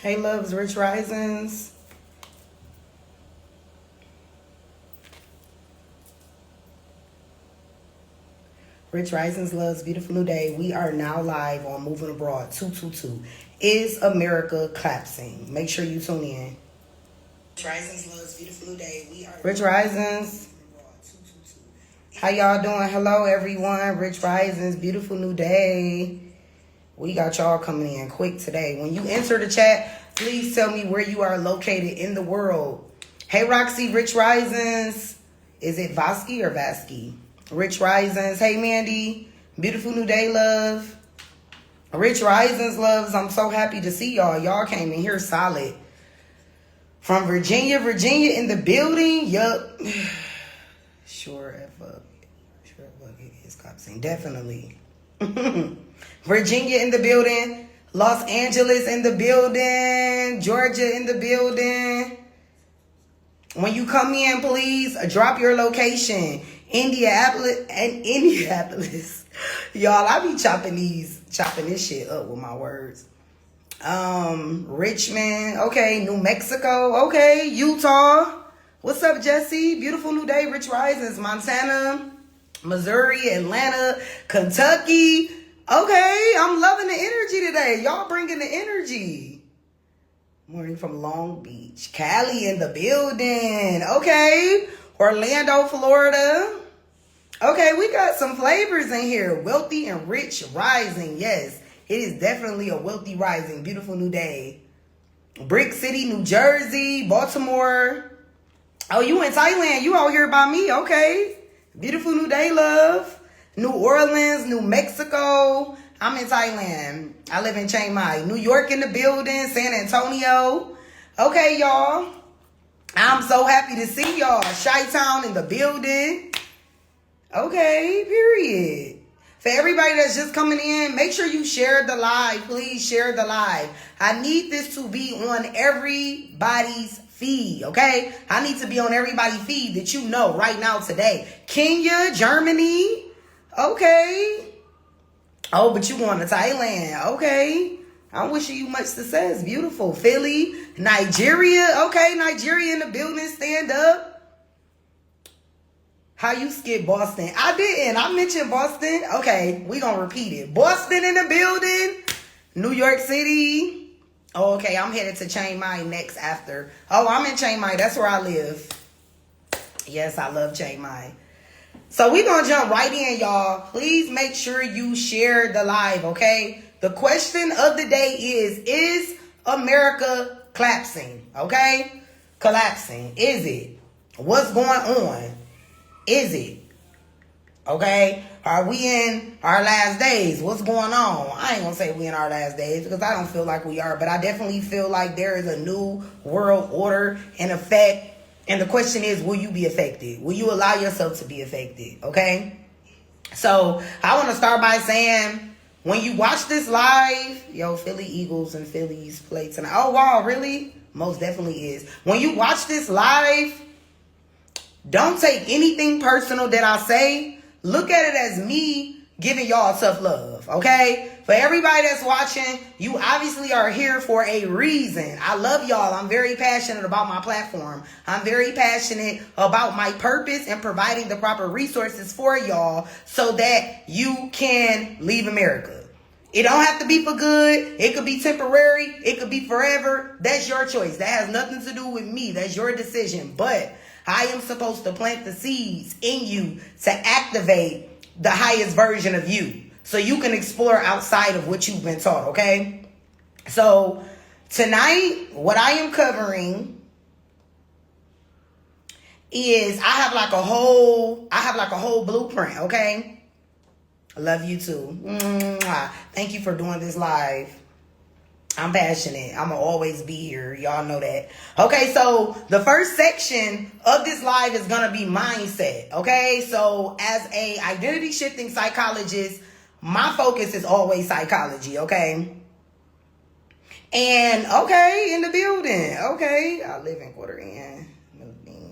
Hey, loves, Rich Risings. Rich Risings, loves, beautiful new day. We are now live on Moving Abroad 222. Is America collapsing? Make sure you tune in. Rich Risings, loves, beautiful new day. We are Rich Risings. How y'all doing? Hello, everyone. Rich Risings, beautiful new day. We got y'all coming in quick today. When you enter the chat, please tell me where you are located in the world. Hey, Roxy, Rich Risings. Is it Vasky or Vasky? Rich Risings. Hey, Mandy. Beautiful new day, love. Rich Risings, loves. I'm so happy to see y'all. Y'all came in here solid. From Virginia in the building. Yup. Sure it is collapsing. Definitely. Virginia in the building. Los Angeles in the building. Georgia in the building. When you come in, please drop your location. Indianapolis. Y'all, I be chopping this shit up with my words. Richmond. Okay. New Mexico. Okay. Utah. What's up, Jesse? Beautiful new day. Rich Risings. Montana. Missouri. Atlanta. Kentucky. Okay, I'm loving the energy today. Y'all bringing the energy. Morning from Long Beach. Cali in the building. Okay. Orlando, Florida. Okay, we got some flavors in here. Wealthy and rich rising. Yes, it is definitely a wealthy rising. Beautiful new day. Brick City, New Jersey. Baltimore. Oh, you in Thailand. You out here by me. Okay. Beautiful new day, love. New Orleans, New Mexico. I'm in Thailand. I live in Chiang Mai. New York in the building. San Antonio. Okay, y'all. I'm so happy to see y'all. Chi-Town in the building. Okay, period. For everybody that's just coming in, make sure you share the live. Please share the live. I need this to be on everybody's feed, okay? I need to be on everybody's feed that you know right now today. Kenya, Germany. Okay. Oh, but you going to Thailand. Okay. I'm wishing you much success. Beautiful. Philly. Nigeria. Okay. Nigeria in the building. Stand up. How you skip Boston? I didn't. I mentioned Boston. Okay. We going to repeat it. Boston in the building. New York City. Oh, okay. I'm headed to Chiang Mai next after. Oh, I'm in Chiang Mai. That's where I live. Yes, I love Chiang Mai. So we're going to jump right in, y'all. Please make sure you share the live, okay? The question of the day is America collapsing, okay? Collapsing. Is it? What's going on? Is it? Okay? Are we in our last days? What's going on? I ain't going to say we in our last days because I don't feel like we are, but I definitely feel like there is a new world order in effect. And the question is, will you be affected? Will you allow yourself to be affected? Okay? So I want to start by saying, when you watch this live, yo, Philly Eagles and Phillies play tonight. Oh, wow, really? Most definitely is. When you watch this live, don't take anything personal that I say. Look at it as me giving y'all tough love, okay? For everybody that's watching, you obviously are here for a reason. I love y'all. I'm very passionate about my platform. I'm very passionate about my purpose and providing the proper resources for y'all so that you can leave America. It don't have to be for good. It could be temporary. It could be forever. That's your choice. That has nothing to do with me. That's your decision. But I am supposed to plant the seeds in you to activate the highest version of you so you can explore outside of what you've been taught, okay? So tonight, what I am covering is I have like a whole blueprint, okay? I love you too. Thank you for doing this live. I'm passionate. I'm gonna always be here. Y'all know that. Okay, so the first section of this live is gonna be mindset. Okay, so as a identity shifting psychologist, my focus is always psychology. Okay, and okay, in the building. Okay, I live in Quarter End.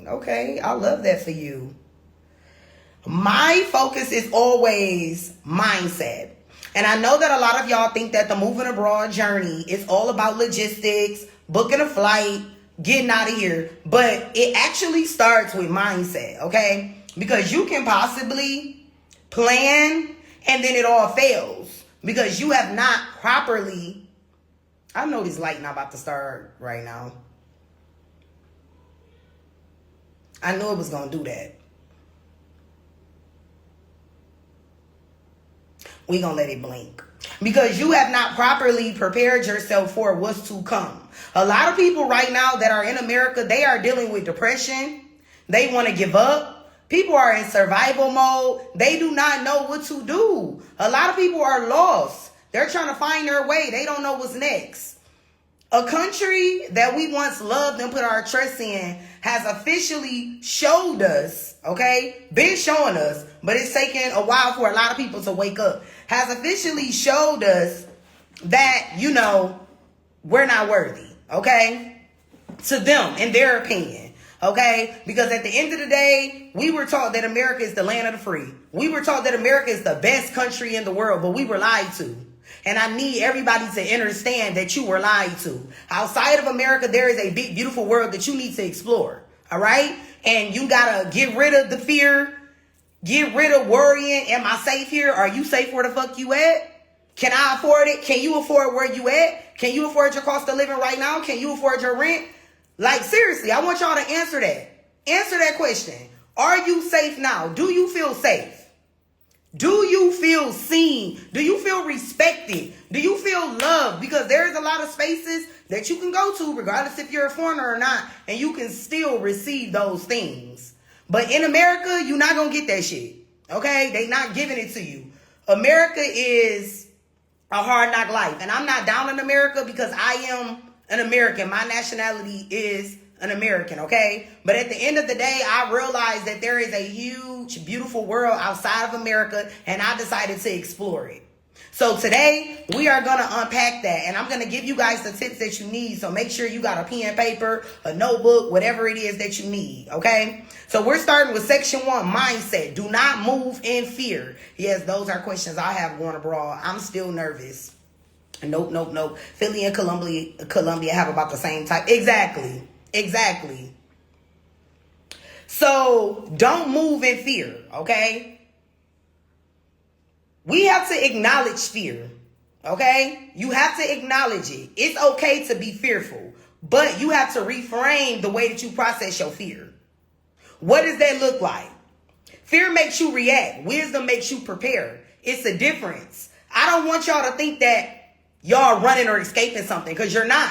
Okay, I love that for you. My focus is always mindset. And I know that a lot of y'all think that the moving abroad journey is all about logistics, booking a flight, getting out of here. But it actually starts with mindset, okay? Because you can possibly plan and then it all fails because you have not properly... I know this light not about to start right now. I knew it was going to do that. We gonna let it blink. Because you have not properly prepared yourself for what's to come. A lot of people right now that are in America, they are dealing with depression. They want to give up. People are in survival mode. They do not know what to do. A lot of people are lost. They're trying to find their way. They don't know what's next. A country that we once loved and put our trust in has officially showed us, okay, been showing us, but it's taken a while for a lot of people to wake up, has officially showed us that, you know, we're not worthy, okay, to them, in their opinion, okay, because at the end of the day, we were taught that America is the land of the free. We were taught that America is the best country in the world, but we were lied to. And I need everybody to understand that you were lied to. Outside of America, there is a big, beautiful world that you need to explore. All right? And you got to get rid of the fear. Get rid of worrying. Am I safe here? Are you safe where the fuck you at? Can I afford it? Can you afford where you at? Can you afford your cost of living right now? Can you afford your rent? Like, seriously, I want y'all to answer that. Answer that question. Are you safe now? Do you feel safe? Do you feel seen? Do you feel respected? Do you feel loved? Because there's a lot of spaces that you can go to, regardless if you're a foreigner or not, and you can still receive those things. But in America, you're not going to get that shit. Okay? They not giving it to you. America is a hard knock life. And I'm not down in America because I am an American. My nationality is an American, okay? But at the end of the day, I realized that there is a huge, beautiful world outside of America, and I decided to explore it. So today, we are going to unpack that, and I'm going to give you guys the tips that you need. So make sure you got a pen and paper, a notebook, whatever it is that you need, okay? So we're starting with section 1, mindset. Do not move in fear. Yes, those are questions I have going abroad. I'm still nervous. Nope. Philly and Columbia have about the same type. Exactly. So don't move in fear, okay? We have to acknowledge fear, okay? You have to acknowledge it. It's okay to be fearful, but you have to reframe the way that you process your fear. What does that look like? Fear makes you react. Wisdom makes you prepare. It's a difference. I don't want y'all to think that y'all running or escaping something, because you're not.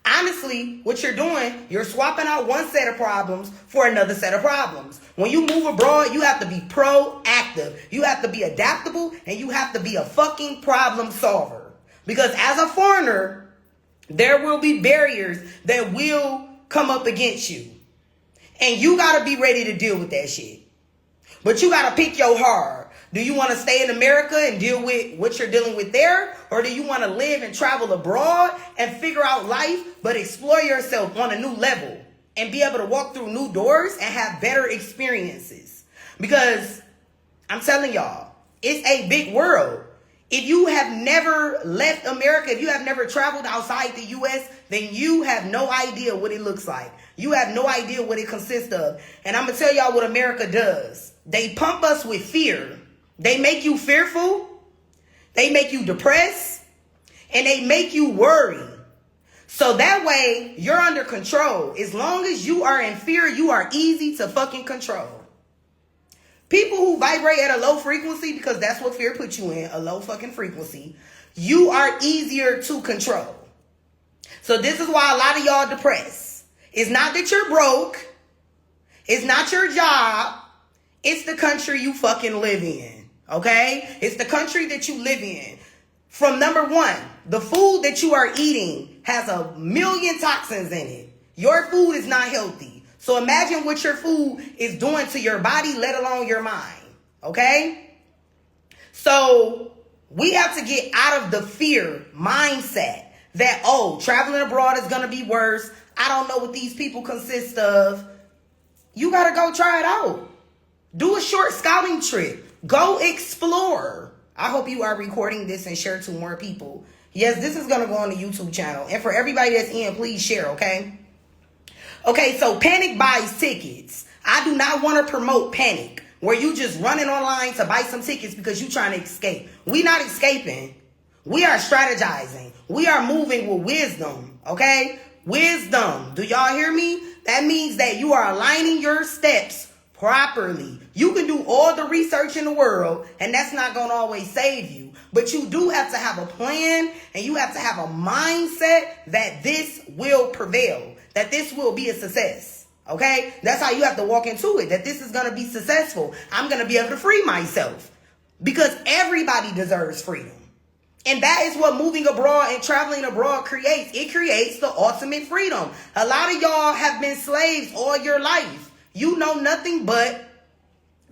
Honestly, what you're doing, you're swapping out one set of problems for another set of problems. When you move abroad, you have to be proactive. You have to be adaptable, and you have to be a fucking problem solver. Because as a foreigner, there will be barriers that will come up against you. And you got to be ready to deal with that shit. But you got to pick your heart. Do you want to stay in America and deal with what you're dealing with there? Or do you want to live and travel abroad and figure out life, but explore yourself on a new level and be able to walk through new doors and have better experiences? Because I'm telling y'all, it's a big world. If you have never left America, if you have never traveled outside the U.S., then you have no idea what it looks like. You have no idea what it consists of. And I'm going to tell y'all what America does. They pump us with fear. They make you fearful, they make you depressed, and they make you worry. So that way, you're under control. As long as you are in fear, you are easy to fucking control. People who vibrate at a low frequency, because that's what fear puts you in, a low fucking frequency, you are easier to control. So this is why a lot of y'all depressed. It's not that you're broke. It's not your job. It's the country you fucking live in. Okay? It's the country that you live in. From number 1, the food that you are eating has 1,000,000 toxins in it. Your food is not healthy. So imagine what your food is doing to your body, let alone your mind. Okay? So we have to get out of the fear mindset that, oh, traveling abroad is going to be worse. I don't know what these people consist of. You got to go try it out. Do a short scouting trip. Go explore. I hope you are recording this and share to more people. Yes, this is going to go on the YouTube channel. And for everybody that's in, please share, okay? Okay, so panic buys tickets. I do not want to promote panic, where you just running online to buy some tickets because you trying to escape. We not escaping. We are strategizing. We are moving with wisdom, okay? Wisdom. Do y'all hear me? That means that you are aligning your steps properly. You can do all the research in the world, and that's not going to always save you. But you do have to have a plan, and you have to have a mindset that this will prevail, that this will be a success. Okay? That's how you have to walk into it, that this is going to be successful. I'm going to be able to free myself because everybody deserves freedom. And that is what moving abroad and traveling abroad creates. It creates the ultimate freedom. A lot of y'all have been slaves all your life. You know nothing but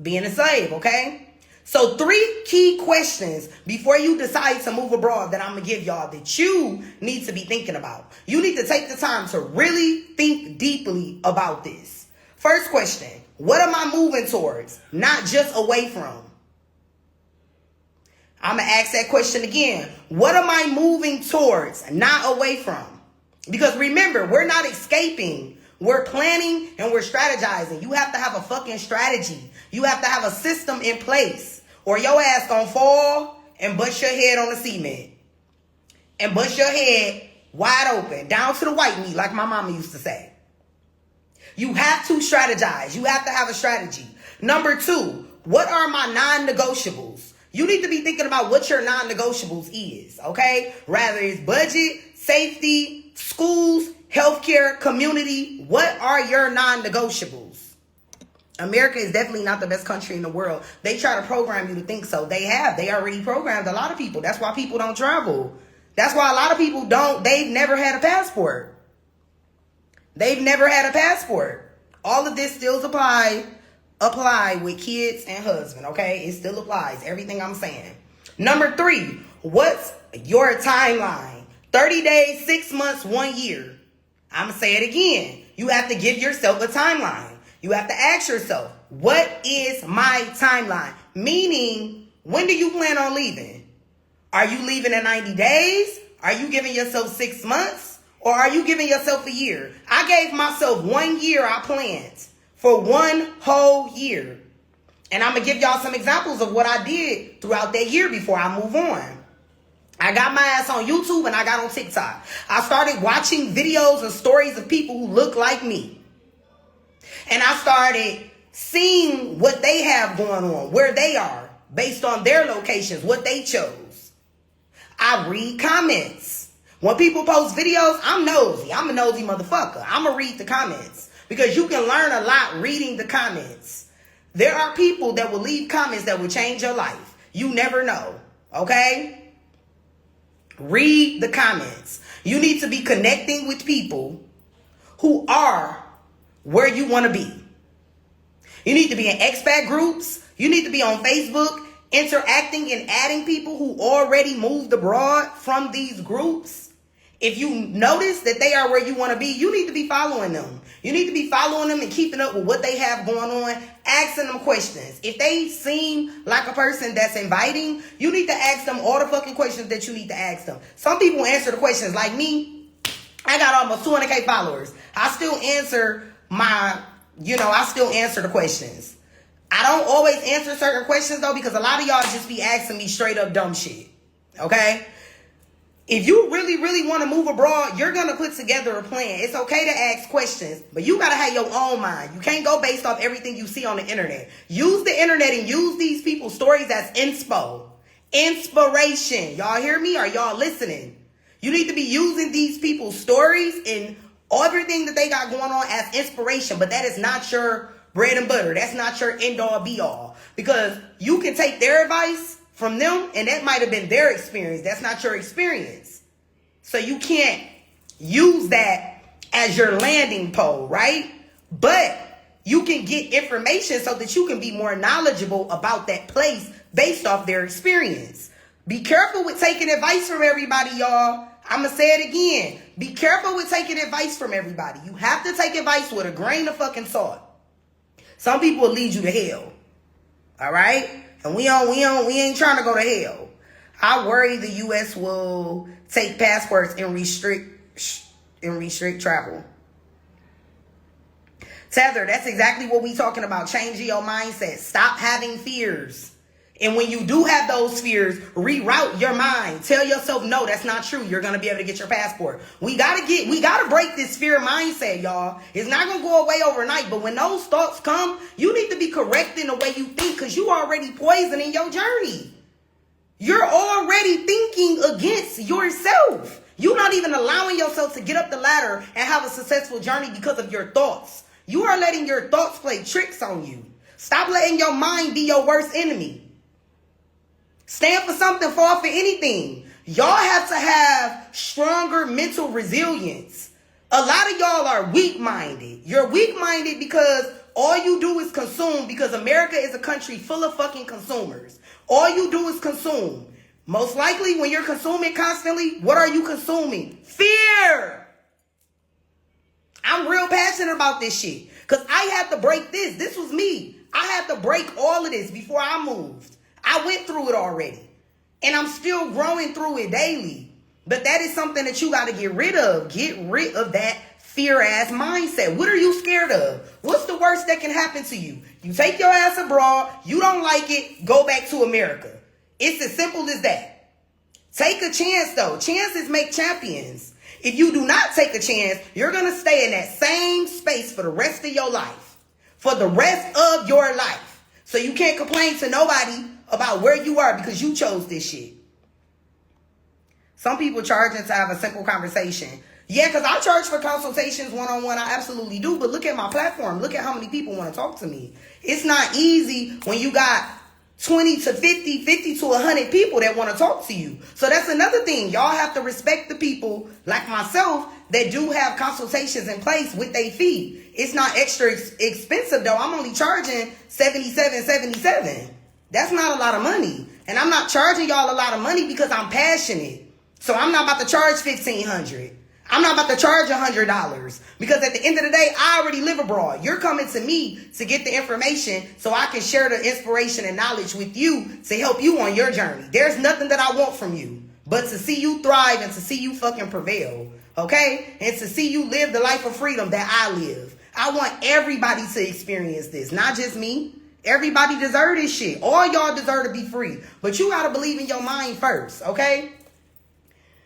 being a slave, okay? So 3 key questions before you decide to move abroad that I'm going to give y'all that you need to be thinking about. You need to take the time to really think deeply about this. First question, what am I moving towards? Not just away from. I'm going to ask that question again. What am I moving towards, not away from? Because remember, we're not escaping. We're planning and we're strategizing. You have to have a fucking strategy. You have to have a system in place, or your ass gonna fall and bust your head on the cement. And bust your head wide open, down to the white meat, like my mama used to say. You have to strategize. You have to have a strategy. Number 2, what are my non-negotiables? You need to be thinking about what your non-negotiables is, okay? Rather it's budget, safety, schools, healthcare, community. What are your non-negotiables? America is definitely not the best country in the world. They try to program you to think so. They have. They already programmed a lot of people. That's why people don't travel. That's why a lot of people don't. They've never had a passport. They've never had a passport. All of this still apply with kids and husband, okay? It still applies. Everything I'm saying. Number 3, what's your timeline? 30 days, 6 months, 1 year. I'm going to say it again. You have to give yourself a timeline. You have to ask yourself, what is my timeline? Meaning, when do you plan on leaving? Are you leaving in 90 days? Are you giving yourself 6 months? Or are you giving yourself a year? I gave myself 1 year. I planned for 1 whole year. And I'm going to give y'all some examples of what I did throughout that year before I move on. I got my ass on YouTube and I got on TikTok. I started watching videos and stories of people who look like me. And I started seeing what they have going on, where they are, based on their locations, what they chose. I read comments. When people post videos, I'm nosy. I'm a nosy motherfucker. I'm going to read the comments because you can learn a lot reading the comments. There are people that will leave comments that will change your life. You never know, okay? Read the comments. You need to be connecting with people who are where you want to be. You need to be in expat groups. You need to be on Facebook interacting and adding people who already moved abroad from these groups. If you notice that they are where you want to be, you need to be following them. You need to be following them and keeping up with what they have going on, asking them questions. If they seem like a person that's inviting, you need to ask them all the fucking questions that you need to ask them. Some people answer the questions like me. I got almost 200K followers. I still answer I still answer the questions. I don't always answer certain questions though, because a lot of y'all just be asking me straight up dumb shit. Okay? If you really, really want to move abroad, you're going to put together a plan. It's okay to ask questions, but you got to have your own mind. You can't go based off everything you see on the internet. Use the internet and use these people's stories as inspo. Inspiration. Y'all hear me? Are y'all listening? You need to be using these people's stories and everything that they got going on as inspiration, but that is not your bread and butter. That's not your end all be all, because you can take their advice from them, and that might have been their experience. That's not your experience. So you can't use that as your landing pole, right? But you can get information so that you can be more knowledgeable about that place based off their experience. Be careful with taking advice from everybody, y'all. I'm going to say it again. Be careful with taking advice from everybody. You have to take advice with a grain of fucking salt. Some people will lead you to hell. All right? And we ain't trying to go to hell. I worry the U.S. will take passports and restrict travel. Tether, that's exactly what we talking about. Changing your mindset. Stop having fears. And when you do have those fears, reroute your mind. Tell yourself, no, that's not true. You're going to be able to get your passport. We got to break this fear mindset, y'all. It's not going to go away overnight. But when those thoughts come, you need to be correcting the way you think, because you already poisoning your journey. You're already thinking against yourself. You're not even allowing yourself to get up the ladder and have a successful journey because of your thoughts. You are letting your thoughts play tricks on you. Stop letting your mind be your worst enemy. Stand for something, fall for anything. Y'all have to have stronger mental resilience. A lot of y'all are weak-minded. You're weak-minded because all you do is consume, because America is a country full of fucking consumers. All you do is consume. Most likely when you're consuming constantly, what are you consuming? Fear. I'm real passionate about this shit because I had to break this. This was me. I had to break all of this before I moved. I went through it already. And I'm still growing through it daily. But that is something that you got to get rid of. Get rid of that fear-ass mindset. What are you scared of? What's the worst that can happen to you? You take your ass abroad. You don't like it. Go back to America. It's as simple as that. Take a chance, though. Chances make champions. If you do not take a chance, you're going to stay in that same space for the rest of your life. For the rest of your life. So you can't complain to nobody about where you are because you chose this shit. Some people charging to have a simple conversation. Yeah, because I charge for consultations one-on-one. I absolutely do. But look at my platform. Look at how many people want to talk to me. It's not easy when you got 20 to 50 to 100 people that want to talk to you. So that's another thing. Y'all have to respect the people like myself that do have consultations in place with their fee. It's not extra expensive though. I'm only charging $77.77. That's not a lot of money. And I'm not charging y'all a lot of money because I'm passionate. So I'm not about to charge $1,500. I'm not about to charge $100 because at the end of the day, I already live abroad. You're coming to me to get the information so I can share the inspiration and knowledge with you to help you on your journey. There's nothing that I want from you but to see you thrive and to see you fucking prevail. Okay? And to see you live the life of freedom that I live. I want everybody to experience this, not just me. Everybody deserve this shit. All y'all deserve to be free. But you got to believe in your mind first. Okay?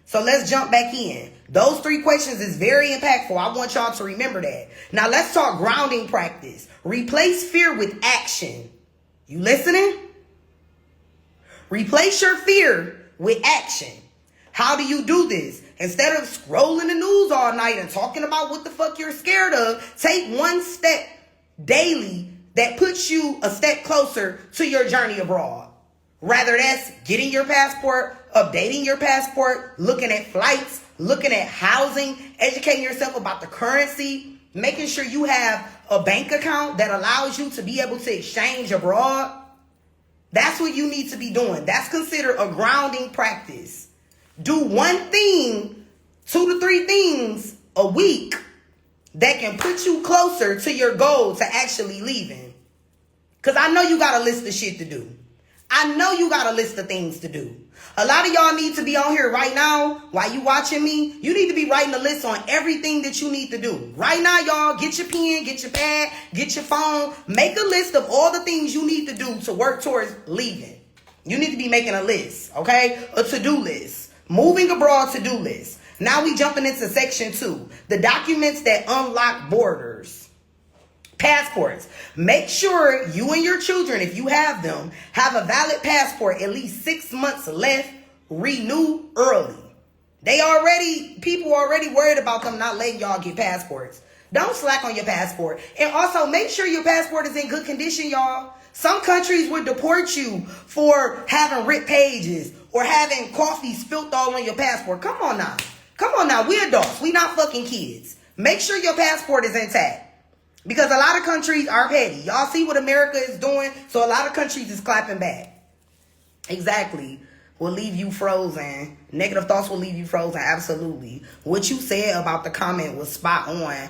So let's jump back in. Those 3 questions is very impactful. I want y'all to remember that. Now let's talk grounding practice. Replace fear with action. You listening? Replace your fear with action. How do you do this? Instead of scrolling the news all night and talking about what the fuck you're scared of, take one step daily that puts you a step closer to your journey abroad. Rather that's getting your passport, updating your passport, looking at flights, looking at housing, educating yourself about the currency, making sure you have a bank account that allows you to be able to exchange abroad. That's what you need to be doing. That's considered a grounding practice. Do one thing, 2 to 3 things a week that can put you closer to your goal to actually leaving. Because I know you got a list of shit to do. I know you got a list of things to do. A lot of y'all need to be on here right now while you watching me. You need to be writing a list on everything that you need to do. Right now, y'all, get your pen, get your pad, get your phone. Make a list of all the things you need to do to work towards leaving. You need to be making a list, okay? A to-do list. Moving abroad to-do list. Now we jumping into section 2. The documents that unlock borders. Passports. Make sure you and your children, if you have them, have a valid passport at least 6 months left. Renew early. People already worried about them not letting y'all get passports. Don't slack on your passport. And also make sure your passport is in good condition, y'all. Some countries would deport you for having ripped pages or having coffee spilt all on your passport. Come on now. Come on now. We're adults. We not fucking kids. Make sure your passport is intact. Because a lot of countries are petty. Y'all see what America is doing? So a lot of countries is clapping back. Exactly. will leave you frozen. Negative thoughts will leave you frozen. Absolutely. What you said about the comment was spot on. I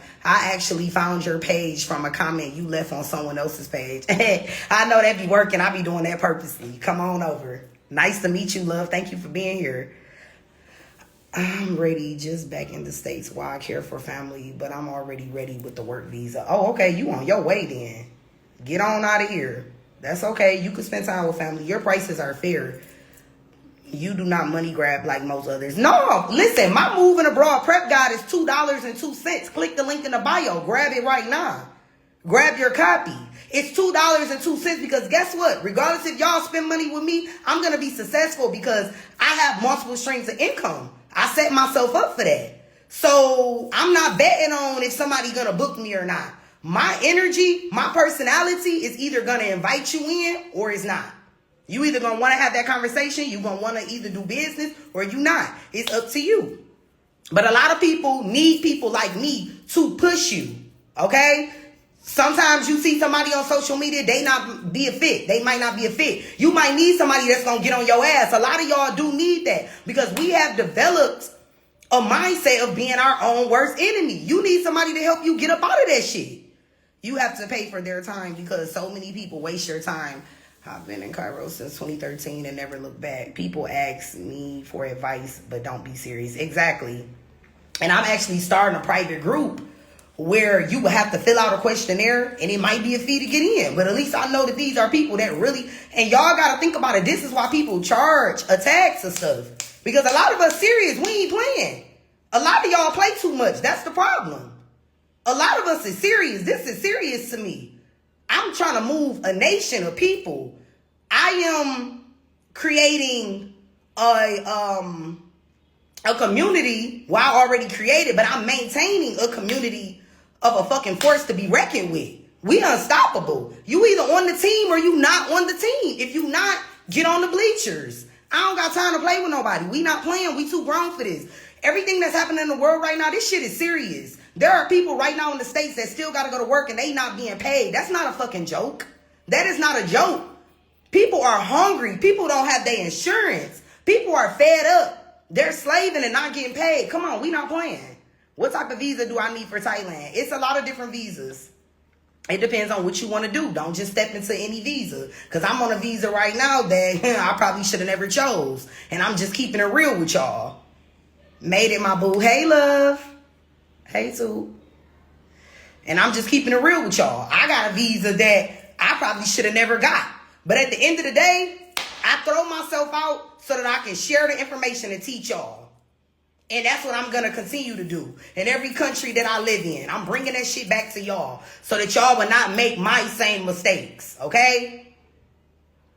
actually found your page from a comment you left on someone else's page. I know that be working. I be doing that purposely. Come on over. Nice to meet you, love. Thank you for being here. I'm ready, just back in the States while I care for family, but I'm already ready with the work visa. Oh, okay, you on your way then. Get on out of here. That's okay. You can spend time with family. Your prices are fair. You do not money grab like most others. No, listen, my moving abroad prep guide is $2.02. Click the link in the bio. Grab it right now. Grab your copy. It's $2.02 because guess what? Regardless if y'all spend money with me, I'm going to be successful because I have multiple streams of income. I set myself up for that. So I'm not betting on if somebody going to book me or not. My energy, my personality is either going to invite you in or it's not. You either going to want to have that conversation, you going to want to either do business or you not. It's up to you. But a lot of people need people like me to push you. Okay? Sometimes you see somebody on social media, they not be a fit. They might not be a fit. You might need somebody that's going to get on your ass. A lot of y'all do need that because we have developed a mindset of being our own worst enemy. You need somebody to help you get up out of that shit. You have to pay for their time because so many people waste your time. I've been in Cairo since 2013 and never looked back. People ask me for advice, but don't be serious. Exactly. And I'm actually starting a private group where you will have to fill out a questionnaire and it might be a fee to get in. But at least I know that these are people that really, and y'all got to think about it. This is why people charge a tax or stuff. Because a lot of us serious, we ain't playing. A lot of y'all play too much. That's the problem. A lot of us is serious. This is serious to me. I'm trying to move a nation of people. I am creating a community, well, I already created, but I'm maintaining a community of a fucking force to be reckoned with. We unstoppable. You either on the team or you not on the team. If you not, get on the bleachers. I don't got time to play with nobody. We not playing. We too grown for this. Everything that's happening in the world right now, this shit is serious. There are people right now in the States that still got to go to work and they not being paid. That's not a fucking joke. That is not a joke. People are hungry. People don't have their insurance. People are fed up. They're slaving and not getting paid. Come on, we not playing. What type of visa do I need for Thailand? It's a lot of different visas. It depends on what you want to do. Don't just step into any visa. Because I'm on a visa right now that I probably should have never chose. And I'm just keeping it real with y'all. Made it, my boo. Hey, love. Hey, too. And I'm just keeping it real with y'all. I got a visa that I probably should have never got. But at the end of the day, I throw myself out so that I can share the information and teach y'all. And that's what I'm going to continue to do. In every country that I live in, I'm bringing that shit back to y'all so that y'all will not make my same mistakes. Okay?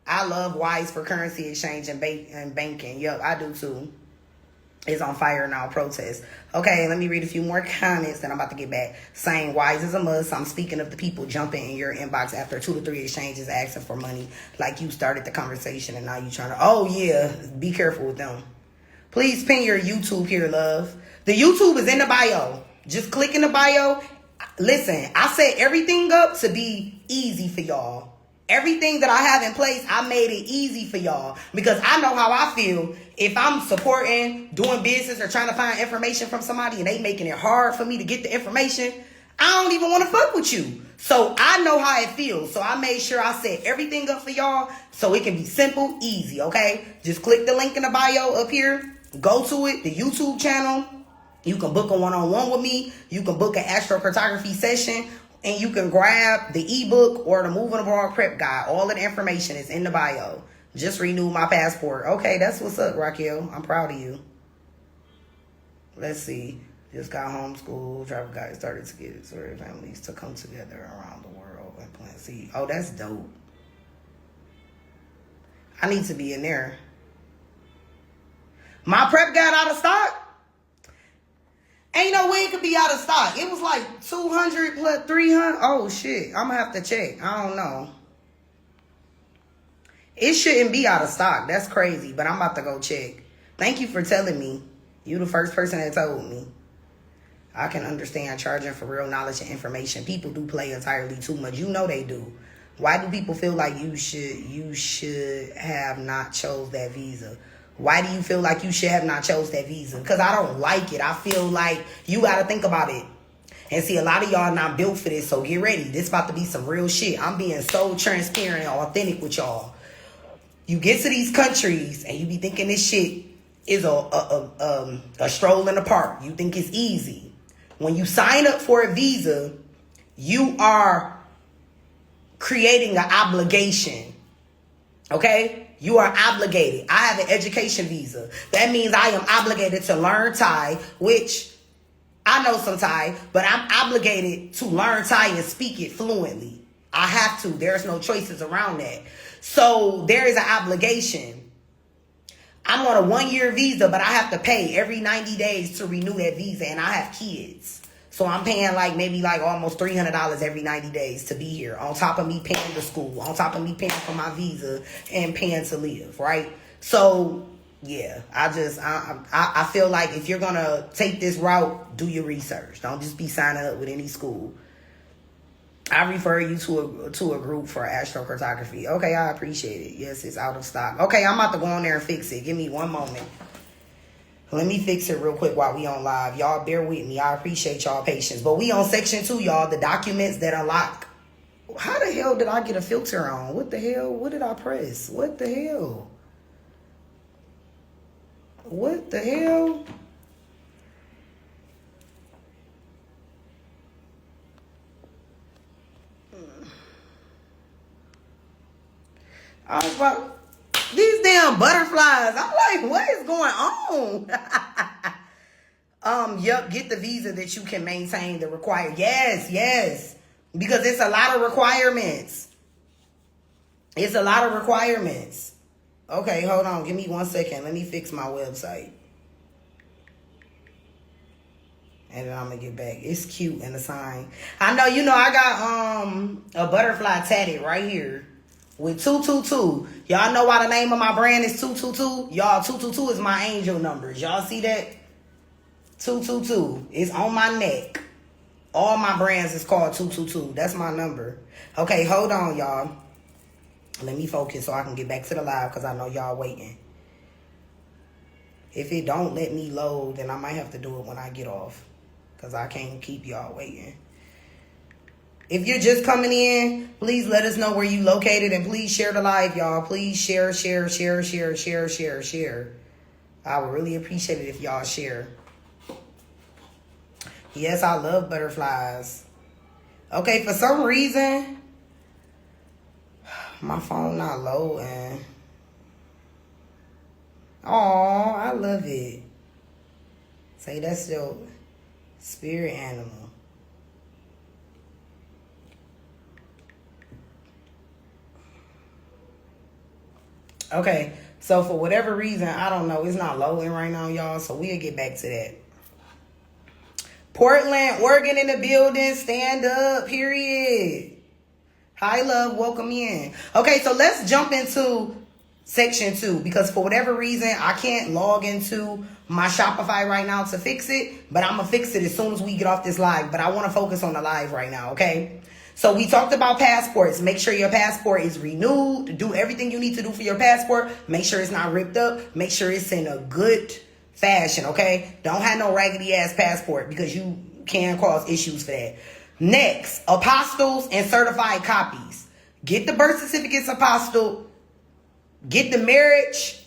I love Wise for currency exchange and banking. Yup, I do too. It's on fire now, protest. Okay, let me read a few more comments, then I'm about to get back. Saying Wise is a must. I'm speaking of the people jumping in your inbox after 2 to 3 exchanges asking for money. Like you started the conversation and now you trying to, oh yeah, be careful with them. Please pin your YouTube here, love. The YouTube is in the bio. Just click in the bio. Listen, I set everything up to be easy for y'all. Everything that I have in place, I made it easy for y'all because I know how I feel if I'm supporting, doing business, or trying to find information from somebody and they making it hard for me to get the information. I don't even want to fuck with you. So I know how it feels. So I made sure I set everything up for y'all so it can be simple, easy, okay? Just click the link in the bio up here. Go to it, the YouTube channel. You can book a one-on-one with me. You can book an astrocartography session. And you can grab the ebook or the Moving Abroad Prep Guide. All of the information is in the bio. Just renewed my passport. Okay, that's what's up, Raquel. I'm proud of you. Let's see. Just got homeschooled. Travel guide started to get sorry families to come together around the world and plant seed. Oh, that's dope. I need to be in there. My prep guide out of stock? Ain't no way it could be out of stock. It was like 200 plus 300. Oh, shit. I'm going to have to check. I don't know. It shouldn't be out of stock. That's crazy. But I'm about to go check. Thank you for telling me. You the first person that told me. I can understand charging for real knowledge and information. People do play entirely too much. You know they do. Why do people feel like you should have not chose that visa? Why do you feel like you should have not chose that visa? Because I don't like it. I feel like you got to think about it. And see, a lot of y'all not built for this, so get ready. This about to be some real shit. I'm being so transparent and authentic with y'all. You get to these countries and you be thinking this shit is a stroll in the park. You think it's easy. When you sign up for a visa, you are creating an obligation. Okay? You are obligated. I have an education visa. That means I am obligated to learn Thai, which I know some Thai, but I'm obligated to learn Thai and speak it fluently. I have to. There's no choices around that. So there is an obligation. I'm on a 1-year visa, but I have to pay every 90 days to renew that visa, and I have kids. So I'm paying maybe almost $300 every 90 days to be here, on top of me paying the school, on top of me paying for my visa and paying to live, right? So yeah, I feel like if you're going to take this route, do your research. Don't just be signing up with any school. I refer you to a group for astrocartography. Okay, I appreciate it. Yes, it's out of stock. Okay, I'm about to go on there and fix it. Give me one moment. Let me fix it real quick while we on live. Y'all bear with me. I appreciate y'all patience. But we on section 2, y'all. The documents that unlock. How the hell did I get a filter on? What the hell? What did I press? What the hell? What the hell? I was about, these damn butterflies. I'm like, what is going on? Yep, get the visa that you can maintain the required. Yes. Because it's a lot of requirements. It's a lot of requirements. Okay, hold on. Give me 1 second. Let me fix my website. And then I'm going to get back. It's cute and a sign. I know, I got a butterfly tatted right here with 222. Y'all know why the name of my brand is 222? Y'all, 222 is my angel numbers. Y'all see that? 222. It's on my neck. All my brands is called 222. That's my number. Okay, hold on, y'all. Let me focus so I can get back to the live because I know y'all waiting. If it don't let me load, then I might have to do it when I get off because I can't keep y'all waiting. If you're just coming in, please let us know where you located and please share the live, y'all. Please share. I would really appreciate it if y'all share. Yes, I love butterflies. Okay, for some reason, my phone not loading. Oh, I love it. Say that's your spirit animal. Okay, so for whatever reason, I don't know, it's not loading right now, y'all, so we'll get back to that. Portland, Oregon in the building, stand up, period. Hi, love, welcome in. Okay, so let's jump into section 2 because for whatever reason, I can't log into my Shopify right now to fix it, but I'm going to fix it as soon as we get off this live, but I want to focus on the live right now, okay? So we talked about passports. Make sure your passport is renewed. Do everything you need to do for your passport. Make sure it's not ripped up. Make sure it's in a good fashion, okay? Don't have no raggedy ass passport because you can cause issues for that. Next, apostles and certified copies. Get the birth certificates apostille. Get the marriage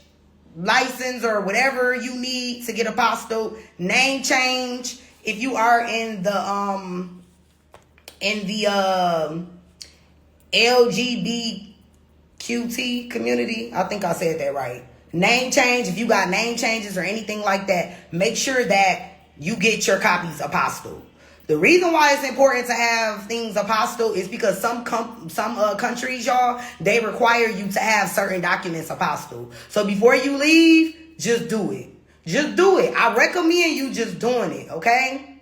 license or whatever you need to get apostille. Name change. If you are in the LGBTQT community, I think I said that right. Name change, if you got name changes or anything like that, make sure that you get your copies apostille. The reason why it's important to have things apostille is because some countries, y'all, they require you to have certain documents apostille. So before you leave, just do it. Just do it. I recommend you just doing it, okay?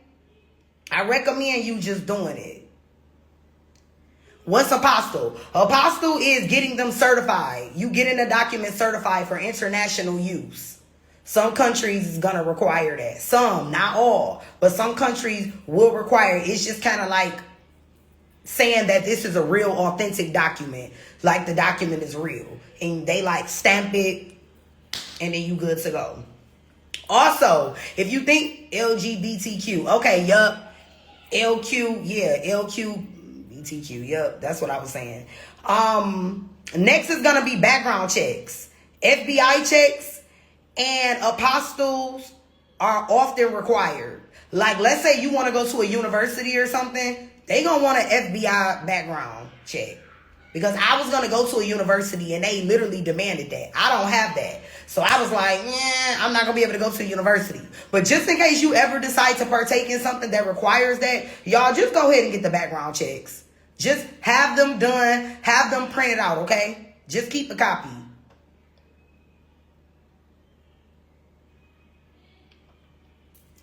I recommend you just doing it. What's apostille? Apostille is getting them certified. You getting a document certified for international use. Some countries is going to require that. Some, not all, but some countries will require it. It's just kind of like saying that this is a real authentic document. Like the document is real. And they like stamp it and then you good to go. Also, if you think LGBTQ, okay, yup, LQ, yeah, LQBTQ, yup, that's what I was saying. Next is gonna be background checks, FBI checks, and apostles are often required. Like, let's say you want to go to a university or something, they gonna want an FBI background check. Because I was going to go to a university and they literally demanded that. I don't have that. So I was like, I'm not going to be able to go to a university. But just in case you ever decide to partake in something that requires that, y'all just go ahead and get the background checks. Just have them done. Have them printed out, okay? Just keep a copy.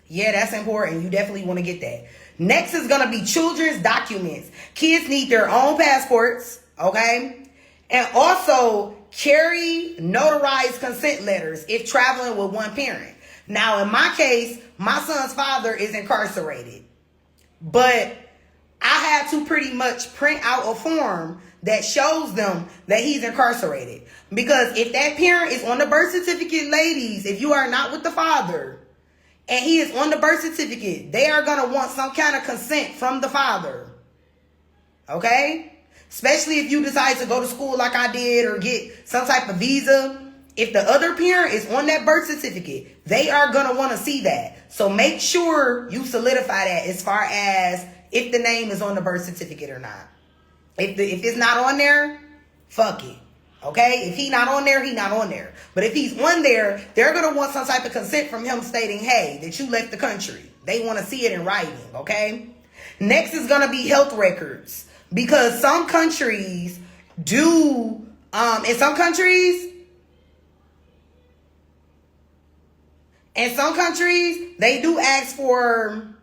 Yeah, that's important. You definitely want to get that. Next is going to be children's documents. Kids need their own passports. Okay? And also carry notarized consent letters if traveling with one parent. Now, in my case, my son's father is incarcerated. But I had to pretty much print out a form that shows them that he's incarcerated. Because if that parent is on the birth certificate, ladies, if you are not with the father and he is on the birth certificate, they are going to want some kind of consent from the father. Okay? Especially if you decide to go to school like I did or get some type of visa. If the other parent is on that birth certificate, they are going to want to see that. So make sure you solidify that as far as if the name is on the birth certificate or not. If it's not on there, fuck it. Okay? If he not on there, he not on there. But if he's on there, they're going to want some type of consent from him stating, hey, that you left the country. They want to see it in writing. Okay? Next is going to be health records. Because some countries do, in some countries, they do ask for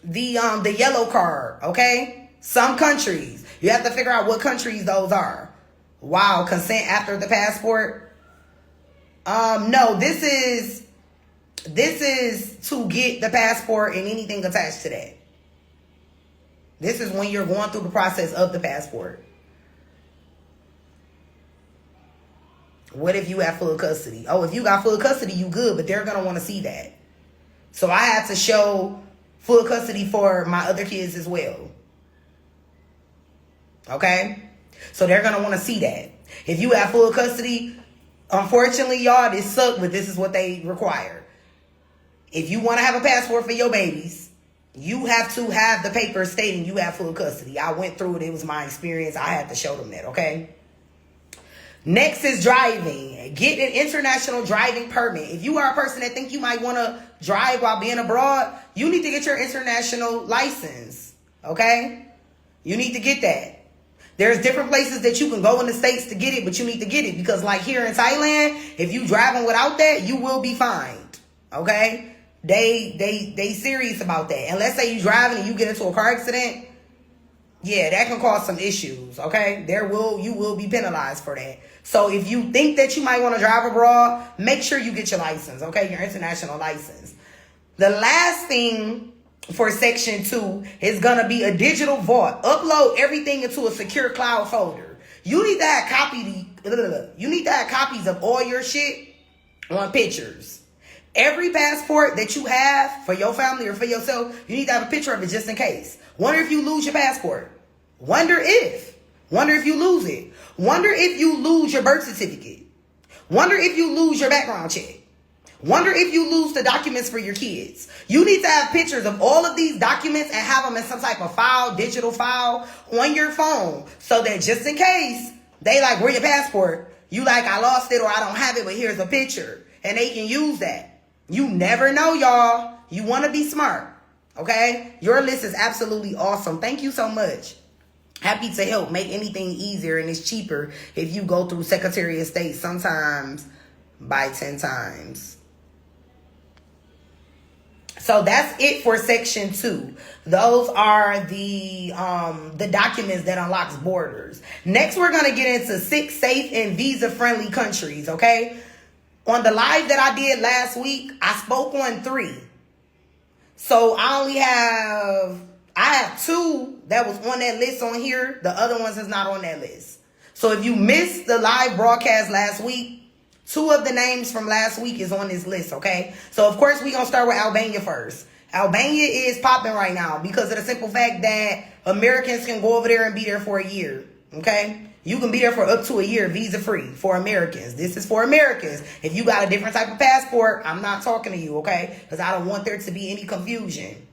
the yellow card, okay? Some countries. You have to figure out what countries those are. Wow, consent after the passport? No, this is to get the passport and anything attached to that. This is when you're going through the process of the passport. What if you have full custody? Oh, if you got full custody, you good, but they're going to want to see that. So I have to show full custody for my other kids as well. Okay? So they're going to want to see that. If you have full custody, unfortunately, y'all, this sucks, but this is what they require. If you want to have a passport for your babies, you have to have the paper stating you have full custody. I went through it. It was my experience. I had to show them that, okay? Next is driving. Get an international driving permit. If you are a person that think you might want to drive while being abroad, you need to get your international license, okay? You need to get that. There's different places that you can go in the States to get it, but you need to get it. Because like here in Thailand, if you driving without that, you will be fined, okay? They serious about that. And let's say you driving and you get into a car accident, yeah, that can cause some issues, okay? You will be penalized for that. So if you think that you might want to drive abroad, make sure you get your license, okay? Your international license. The last thing for section 2 is going to be a digital vault. Upload everything into a secure cloud folder. You need to have copies of all your shit on pictures. Every passport that you have for your family or for yourself, you need to have a picture of it just in case. Wonder if you lose your passport. Wonder if you lose it. Wonder if you lose your birth certificate. Wonder if you lose your background check. Wonder if you lose the documents for your kids. You need to have pictures of all of these documents and have them in some type of file, digital file on your phone. So that just in case they like, where your passport? You like, I lost it or I don't have it, but here's a picture. And they can use that. You never know, y'all. You want to be smart. Okay? Your list is absolutely awesome. Thank you so much. Happy to help make anything easier, and it's cheaper if you go through Secretary of State sometimes by 10 times. So that's it for section 2. Those are the documents that unlocks borders. Next, we're going to get into 6 safe and visa-friendly countries, okay? On the live that I did last week, I spoke on 3. So I have 2 that was on that list on here. The other ones is not on that list. So if you missed the live broadcast last week, Two of the names from last week is on this list, okay? So, of course, we're going to start with Albania first. Albania is popping right now because of the simple fact that Americans can go over there and be there for a year, okay? You can be there for up to a year, visa-free, for Americans. This is for Americans. If you got a different type of passport, I'm not talking to you, okay? Because I don't want there to be any confusion.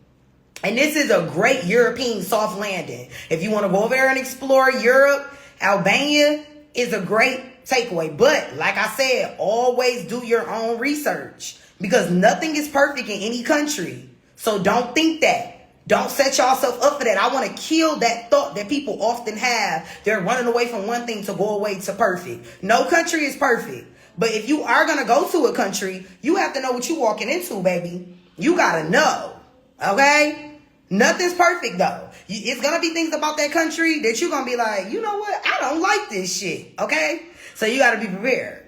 And this is a great European soft landing. If you want to go over there and explore Europe, Albania is a great takeaway. But like I said, always do your own research because nothing is perfect in any country. So don't think that. Don't set yourself up for that. I want to kill that thought that people often have. They're running away from one thing to go away to perfect. No country is perfect. But if you are going to go to a country, you have to know what you're walking into, baby. You got to know. Okay? Nothing's perfect, though. It's going to be things about that country that you're going to be like, you know what? I don't like this shit. Okay? So you got to be prepared.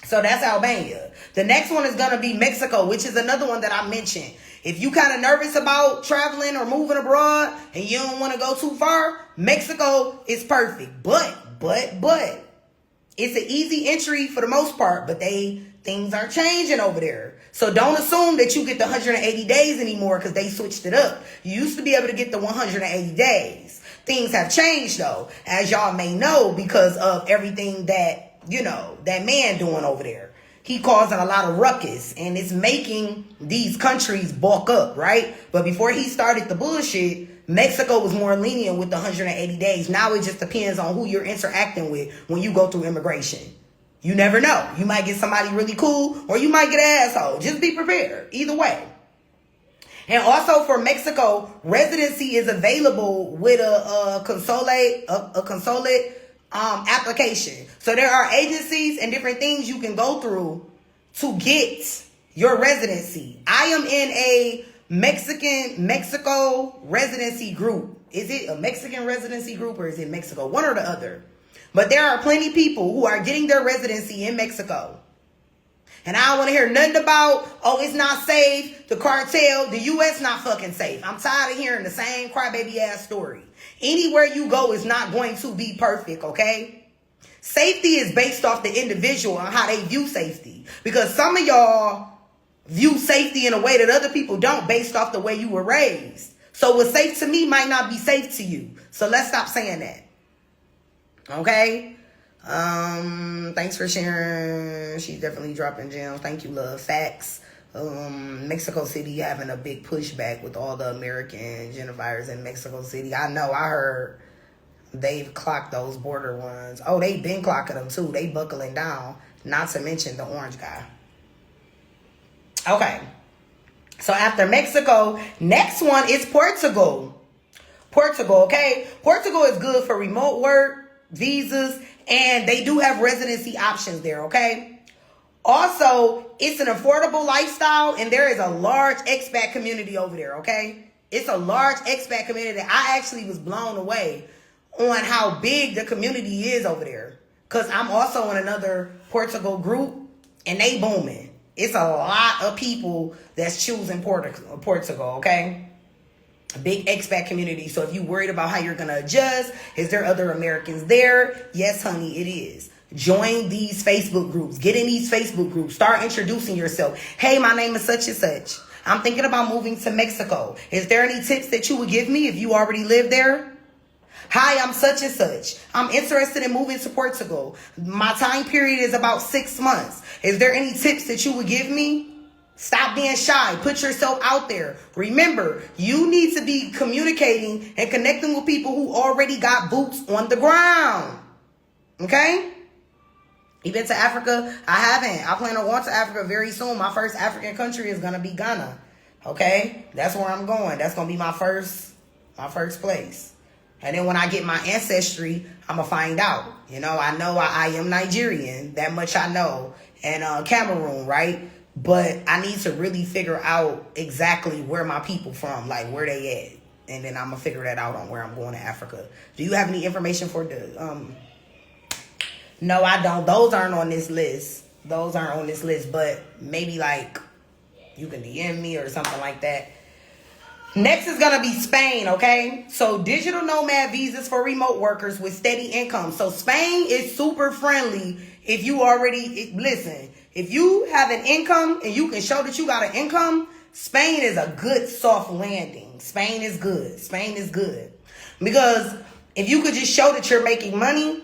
So that's Albania. The next one is going to be Mexico, which is another one that I mentioned. If you kind of nervous about traveling or moving abroad and you don't want to go too far, Mexico is perfect. But it's an easy entry for the most part, but things are changing over there. So don't assume that you get the 180 days anymore because they switched it up. You used to be able to get the 180 days. Things have changed though, as y'all may know, because of everything that, that man doing over there. He causing a lot of ruckus and it's making these countries bulk up, right? But before he started the bullshit, Mexico was more lenient with the 180 days. Now it just depends on who you're interacting with when you go through immigration. You never know. You might get somebody really cool or you might get an asshole. Just be prepared. Either way. And also for Mexico, residency is available with a consulate application. So there are agencies and different things you can go through to get your residency. I am in a Mexico residency group. Is it a Mexican residency group or is it Mexico? One or the other. But there are plenty of people who are getting their residency in Mexico. And I don't want to hear nothing about, oh, it's not safe, the cartel, the U.S. not fucking safe. I'm tired of hearing the same crybaby ass story. Anywhere you go is not going to be perfect, okay? Safety is based off the individual and how they view safety. Because some of y'all view safety in a way that other people don't based off the way you were raised. So what's safe to me might not be safe to you. So let's stop saying that. Okay? Thanks for sharing. She's definitely dropping gems. Thank you, love. Facts. Mexico City having a big pushback with all the American gentrifiers in Mexico City. I know, I heard they've clocked those border ones. Oh, they've been clocking them too. They buckling down. Not to mention the orange guy. Okay. So after Mexico, next one is Portugal. Portugal, okay? Portugal is good for remote work, visas, and they do have residency options there, okay? Also, it's an affordable lifestyle, and there is a large expat community over there, okay? It's a large expat community. I actually was blown away on how big the community is over there. Because I'm also in another Portugal group, and they booming. It's a lot of people that's choosing Portugal, okay? A big expat community. So if you're worried about how you're going to adjust, is there other Americans there? Yes, honey, it is. Join these Facebook groups. Get in these Facebook groups. Start introducing yourself. Hey, my name is such and such. I'm thinking about moving to Mexico. Is there any tips that you would give me if you already live there? Hi, I'm such and such. I'm interested in moving to Portugal. My time period is about 6 months. Is there any tips that you would give me? Stop being shy. Put yourself out there. Remember, you need to be communicating and connecting with people who already got boots on the ground. Okay? You been to Africa? I haven't. I plan on going to Africa very soon. My first African country is going to be Ghana. Okay? That's where I'm going. That's going to be my first place. And then when I get my ancestry, I'm going to find out. I know I am Nigerian. That much I know. And Cameroon, right? But I need to really figure out exactly where my people from, like where they at. And then I'm going to figure that out on where I'm going to Africa. Do you have any information for the... No, I don't. Those aren't on this list. But maybe like you can DM me or something like that. Next is going to be Spain, okay? So digital nomad visas for remote workers with steady income. So Spain is super friendly if you already, listen, if you have an income and you can show that you got an income, Spain is a good soft landing. Spain is good. Spain is good. Because if you could just show that you're making money,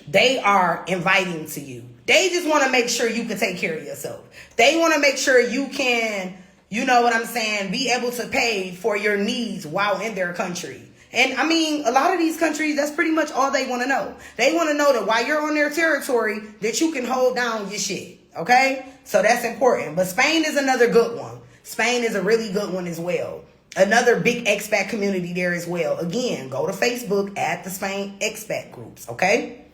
they are inviting to you. They just want to make sure you can take care of yourself. They want to make sure you can, you know what I'm saying, be able to pay for your needs while in their country. And I mean, a lot of these countries, that's pretty much all they want to know. They want to know that while you're on their territory, that you can hold down your shit. Okay? So that's important. But Spain is another good one. Spain is a really good one as well. Another big expat community there as well. Again, go to Facebook, add the Spain expat groups. Okay?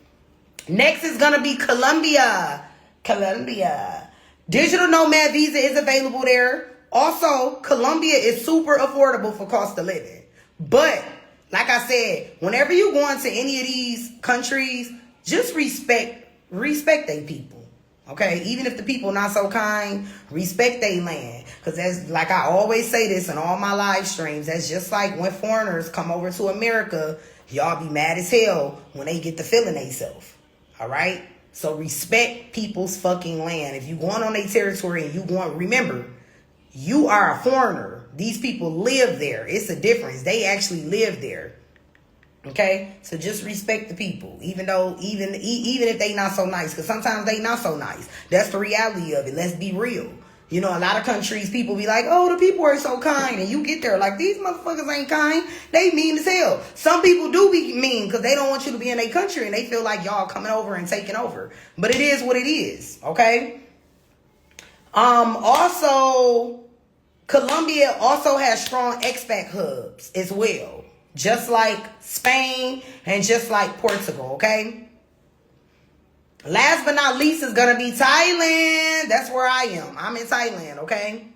Next is going to be Colombia. Colombia. Digital nomad visa is available there. Also, Colombia is super affordable for cost of living. But, like I said, whenever you go into any of these countries, just respect their people. Okay? Even if the people not so kind, respect their land. Because that's, like I always say this in all my live streams, that's just like when foreigners come over to America, y'all be mad as hell when they get to feeling themselves. All right? So respect people's fucking land. If you going on their territory and you going, remember, you are a foreigner. These people live there. It's a difference. They actually live there. Okay? So just respect the people. Even if they not so nice. Because sometimes they not so nice. That's the reality of it. Let's be real. You know, a lot of countries, people be like, oh, the people are so kind. And you get there like, these motherfuckers ain't kind. They mean as hell. Some people do be mean because they don't want you to be in their country. And they feel like y'all coming over and taking over. But it is what it is. Okay? Also, Colombia also has strong expat hubs as well. Just like Spain and just like Portugal. Okay? Last but not least is going to be Thailand. That's where I am. I'm in Thailand, okay?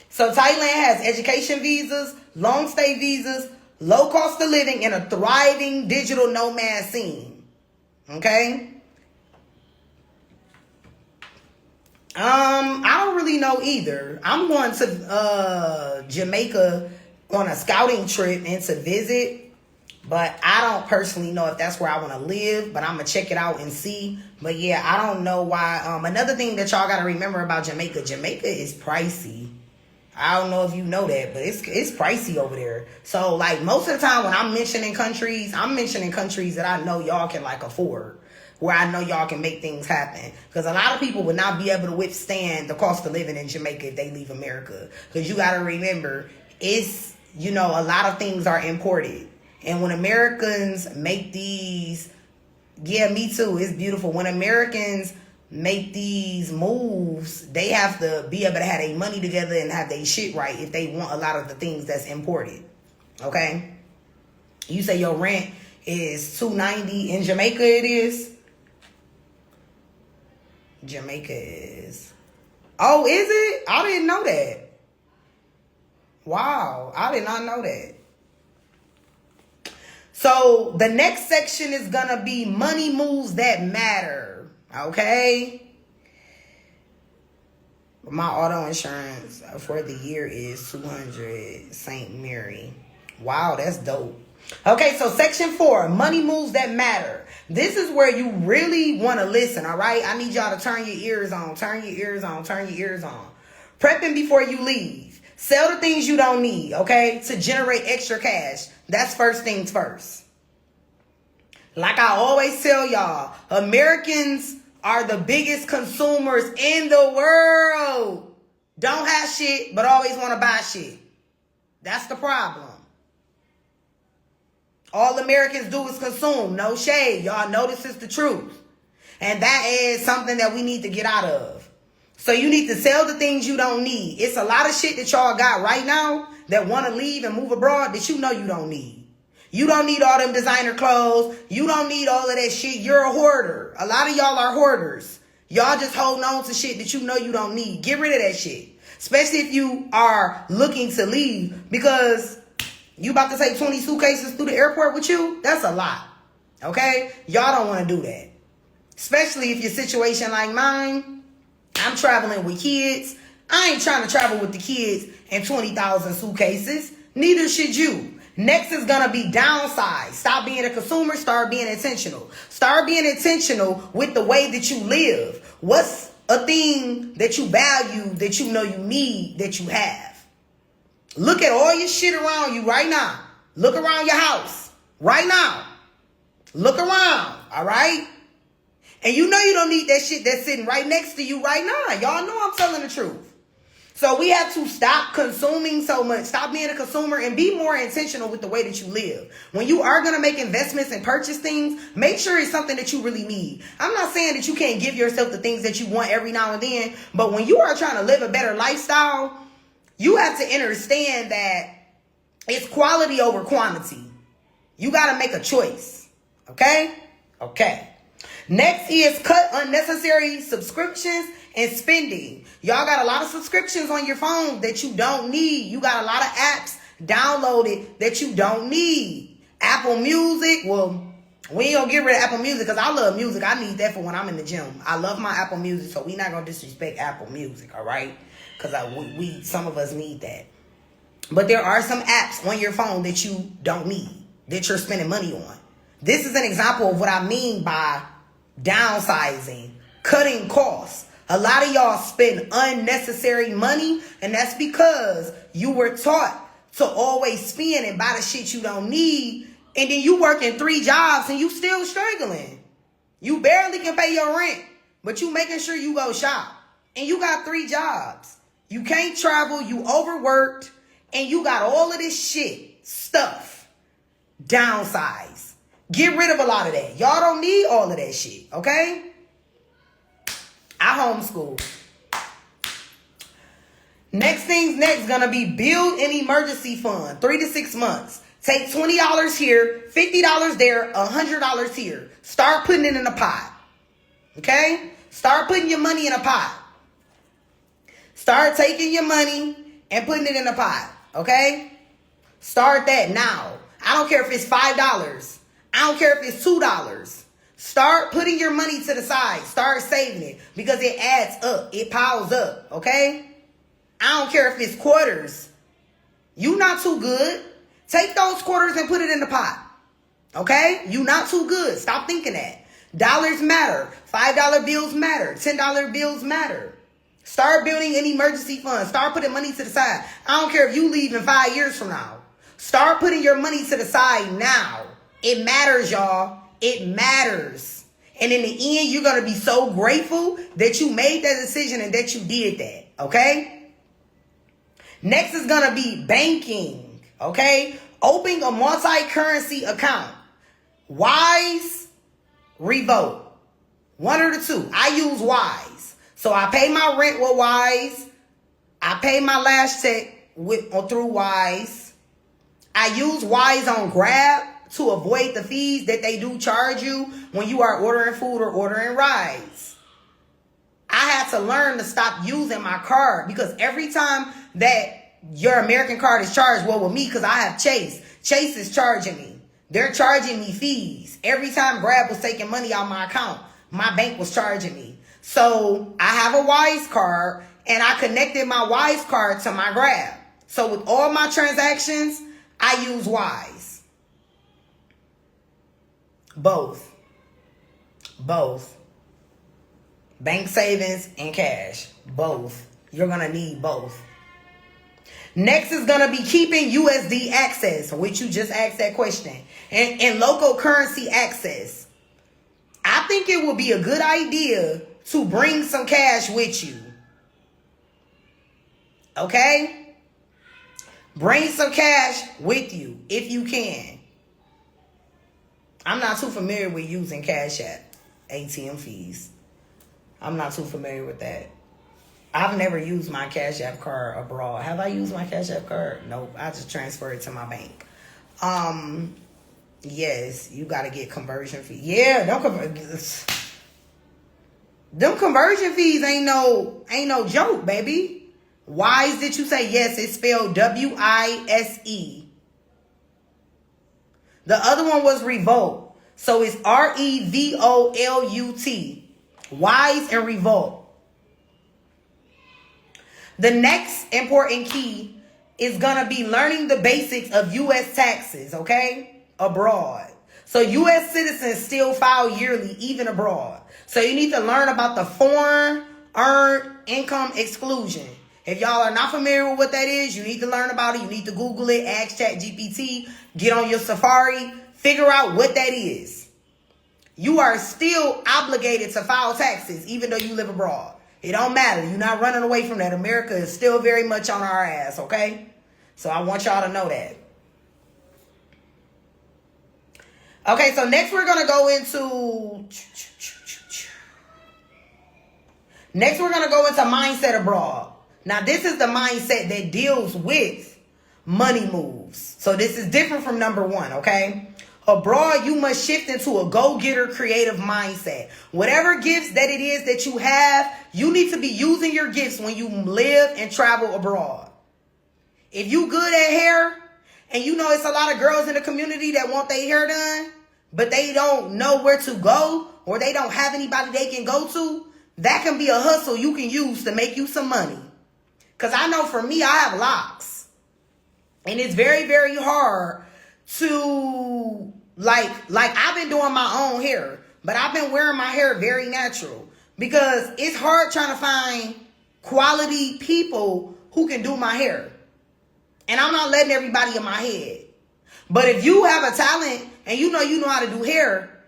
So Thailand has education visas, long stay visas, low cost of living, and a thriving digital nomad scene. Okay? I don't really know either. I'm going to Jamaica on a scouting trip and to visit. But I don't personally know if that's where I want to live. But I'm going to check it out and see. But yeah, I don't know why. Another thing that y'all got to remember about Jamaica. Jamaica is pricey. I don't know if you know that. But it's pricey over there. So like most of the time when I'm mentioning countries that I know y'all can like afford. Where I know y'all can make things happen. Because a lot of people would not be able to withstand the cost of living in Jamaica if they leave America. Because you got to remember, it's, you know, a lot of things are imported. And when Americans make these, yeah, me too, it's beautiful. When Americans make these moves, they have to be able to have their money together and have their shit right if they want a lot of the things that's imported. Okay? You say your rent is $290 in Jamaica, it is? Jamaica is. Oh, is it? I didn't know that. Wow, I did not know that. So the next section is going to be money moves that matter. Okay? My auto insurance for the year is $200 St. Mary. Wow, that's dope. Okay, so section 4, money moves that matter. This is where you really want to listen, all right? I need y'all to turn your ears on, turn your ears on, turn your ears on. Prepping before you leave. Sell the things you don't need, okay? To generate extra cash. That's first things first. Like I always tell y'all, Americans are the biggest consumers in the world. Don't have shit, but always want to buy shit. That's the problem. All Americans do is consume. No shade. Y'all know this is the truth. And that is something that we need to get out of. So you need to sell the things you don't need. It's a lot of shit that y'all got right now that want to leave and move abroad that you know you don't need. You don't need all them designer clothes. You don't need all of that shit. You're a hoarder. A lot of y'all are hoarders. Y'all just holding on to shit that you know you don't need. Get rid of that shit. Especially if you are looking to leave, because you about to take 20 suitcases through the airport with you? That's a lot. Okay? Y'all don't want to do that. Especially if your situation like mine. I'm traveling with kids. I ain't trying to travel with the kids and 20,000 suitcases. Neither should you. Next is going to be downsize. Stop being a consumer. Start being intentional. Start being intentional with the way that you live. What's a thing that you value, that you know you need, that you have? Look at all your shit around you right now. Look around your house right now. Look around, all right? And you know you don't need that shit that's sitting right next to you right now. Y'all know I'm telling the truth. So we have to stop consuming so much. Stop being a consumer and be more intentional with the way that you live. When you are going to make investments and purchase things, make sure it's something that you really need. I'm not saying that you can't give yourself the things that you want every now and then, but when you are trying to live a better lifestyle, you have to understand that it's quality over quantity. You got to make a choice. Okay? Okay. Next is cut unnecessary subscriptions and spending. Y'all got a lot of subscriptions on your phone that you don't need. You got a lot of apps downloaded that you don't need. Apple Music. Well, we ain't gonna get rid of Apple Music because I love music. I need that for when I'm in the gym. I love my Apple Music, so we not gonna disrespect Apple Music, all right? Because we some of us need that. But there are some apps on your phone that you don't need, that you're spending money on. This is an example of what I mean by downsizing, cutting costs. A lot of y'all spend unnecessary money, and that's because you were taught to always spend and buy the shit you don't need, and then you working 3 jobs and you still struggling. You barely can pay your rent, but you making sure you go shop, and you got 3 jobs. You can't travel, you overworked, and you got all of this shit, stuff. Downsize. Get rid of a lot of that. Y'all don't need all of that shit, okay? I homeschool. Next thing's next gonna be build an emergency fund. 3 to 6 months. Take $20 here, $50 there, $100 here. Start putting it in a pot. Okay? Start putting your money in a pot. Start taking your money and putting it in a pot. Okay? Start that now. I don't care if it's $5. I don't care if it's $2. Start putting your money to the side. Start saving it because it adds up. It piles up. Okay? I don't care if it's quarters. You not too good. Take those quarters and put it in the pot. Okay? You not too good. Stop thinking that. Dollars matter. $5 bills matter. $10 bills matter. Start building an emergency fund. Start putting money to the side. I don't care if you leave in 5 years from now. Start putting your money to the side now. It matters, y'all. It matters. And in the end, you're going to be so grateful that you made that decision and that you did that. Okay? Next is going to be banking. Okay? Opening a multi-currency account. Wise, Revolt. One or the two. I use Wise. So I pay my rent with Wise. I pay my last check through Wise. I use Wise on Grab to avoid the fees that they do charge you when you are ordering food or ordering rides. I had to learn to stop using my card because every time that your American card is charged, well, with me, because I have Chase. Chase is charging me. They're charging me fees. Every time Grab was taking money out of my account, my bank was charging me. So I have a Wise card, and I connected my Wise card to my Grab. So with all my transactions, I use Wise. Both. Bank savings and cash. Both. You're going to need both. Next is going to be keeping USD access, which you just asked that question. And local currency access. I think it would be a good idea to bring some cash with you. Okay? Bring some cash with you if you can. I'm not too familiar with using Cash App ATM fees. I'm not too familiar with that. I've never used my Cash App card abroad. Have I used my Cash App card? Nope. I just transfer it to my bank. Yes, you got to get conversion fees. Yeah, them conversion fees ain't no joke, baby. Wise did you say? Yes, it's spelled WISE. The other one was Revolt. So it's REVOLUT. Wise and Revolt. The next important key is going to be learning the basics of U.S. taxes, okay? Abroad. So U.S. citizens still file yearly, even abroad. So you need to learn about the foreign earned income exclusion. If y'all are not familiar with what that is, you need to learn about it. You need to Google it, ask ChatGPT, get on your Safari, figure out what that is. You are still obligated to file taxes, even though you live abroad. It don't matter. You're not running away from that. America is still very much on our ass, okay? So I want y'all to know that. Okay, so next we're going to go into... Next we're going to go into mindset abroad. Now, this is the mindset that deals with money moves. So this is different from number one, okay? Abroad, you must shift into a go-getter creative mindset. Whatever gifts that it is that you have, you need to be using your gifts when you live and travel abroad. If you good at hair, and you know it's a lot of girls in the community that want their hair done, but they don't know where to go, or they don't have anybody they can go to, that can be a hustle you can use to make you some money. Because I know for me, I have locks. And it's very, very hard to, like I've been doing my own hair. But I've been wearing my hair very natural. Because it's hard trying to find quality people who can do my hair. And I'm not letting everybody in my head. But if you have a talent and you know how to do hair,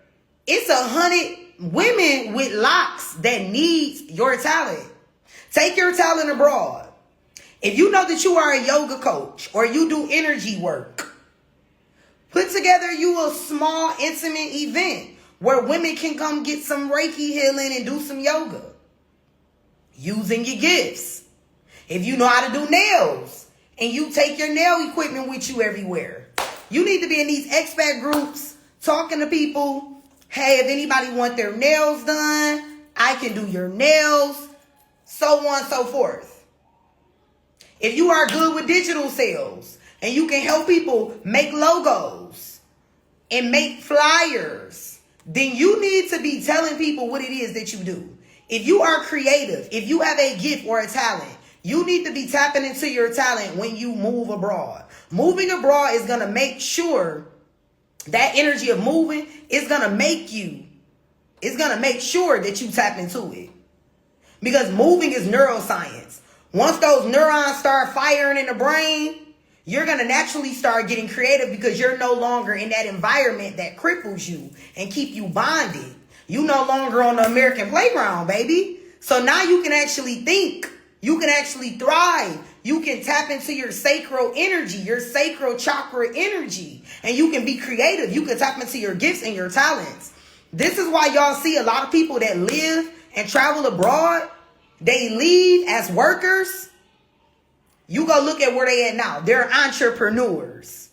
it's 100 women with locks that need your talent. Take your talent abroad. If you know that you are a yoga coach or you do energy work, put together you a small, intimate event where women can come get some Reiki healing and do some yoga. Using your gifts. If you know how to do nails and you take your nail equipment with you everywhere, you need to be in these expat groups talking to people. Hey, if anybody want their nails done, I can do your nails, so on and so forth. If you are good with digital sales and you can help people make logos and make flyers, then you need to be telling people what it is that you do. If you are creative, if you have a gift or a talent, you need to be tapping into your talent when you move abroad. Moving abroad is going to make sure that energy of moving is going to make sure that you tap into it. Because moving is neuroscience. Once those neurons start firing in the brain, you're going to naturally start getting creative because you're no longer in that environment that cripples you and keep you bonded. You no longer on the American playground, baby. So now you can actually think. You can actually thrive. You can tap into your sacral energy, your sacral chakra energy, and you can be creative. You can tap into your gifts and your talents. This is why y'all see a lot of people that live and travel abroad. They leave as workers. You go look at where they at now. They're entrepreneurs.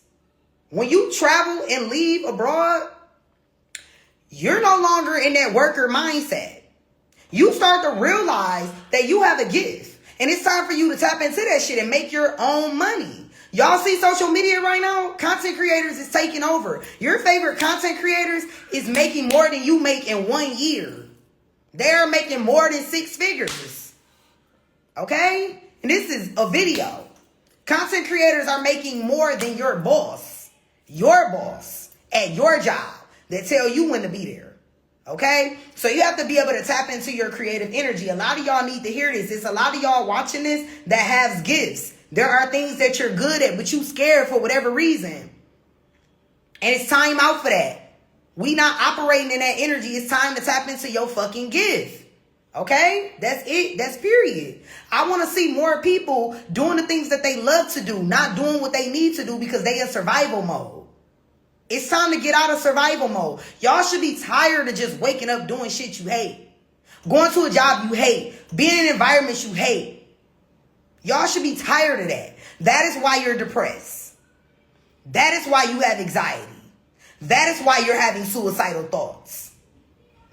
When you travel and leave abroad, you're no longer in that worker mindset. You start to realize that you have a gift. And it's time for you to tap into that shit and make your own money. Y'all see social media right now? Content creators is taking over. Your favorite content creators is making more than you make in 1 year. They're making more than 6 figures. Okay? And this is a video. Content creators are making more than your boss at your job that tell you when to be there. Okay? So you have to be able to tap into your creative energy. A lot of y'all need to hear this. It's a lot of y'all watching this that has gifts. There are things that you're good at, but you scared for whatever reason. And it's time out for that. We not operating in that energy. It's time to tap into your fucking gift. Okay? That's it. That's period. I want to see more people doing the things that they love to do, not doing what they need to do because they in survival mode. It's time to get out of survival mode. Y'all should be tired of just waking up doing shit you hate. Going to a job you hate. Being in environments you hate. Y'all should be tired of that. That is why you're depressed. That is why you have anxiety. That is why you're having suicidal thoughts.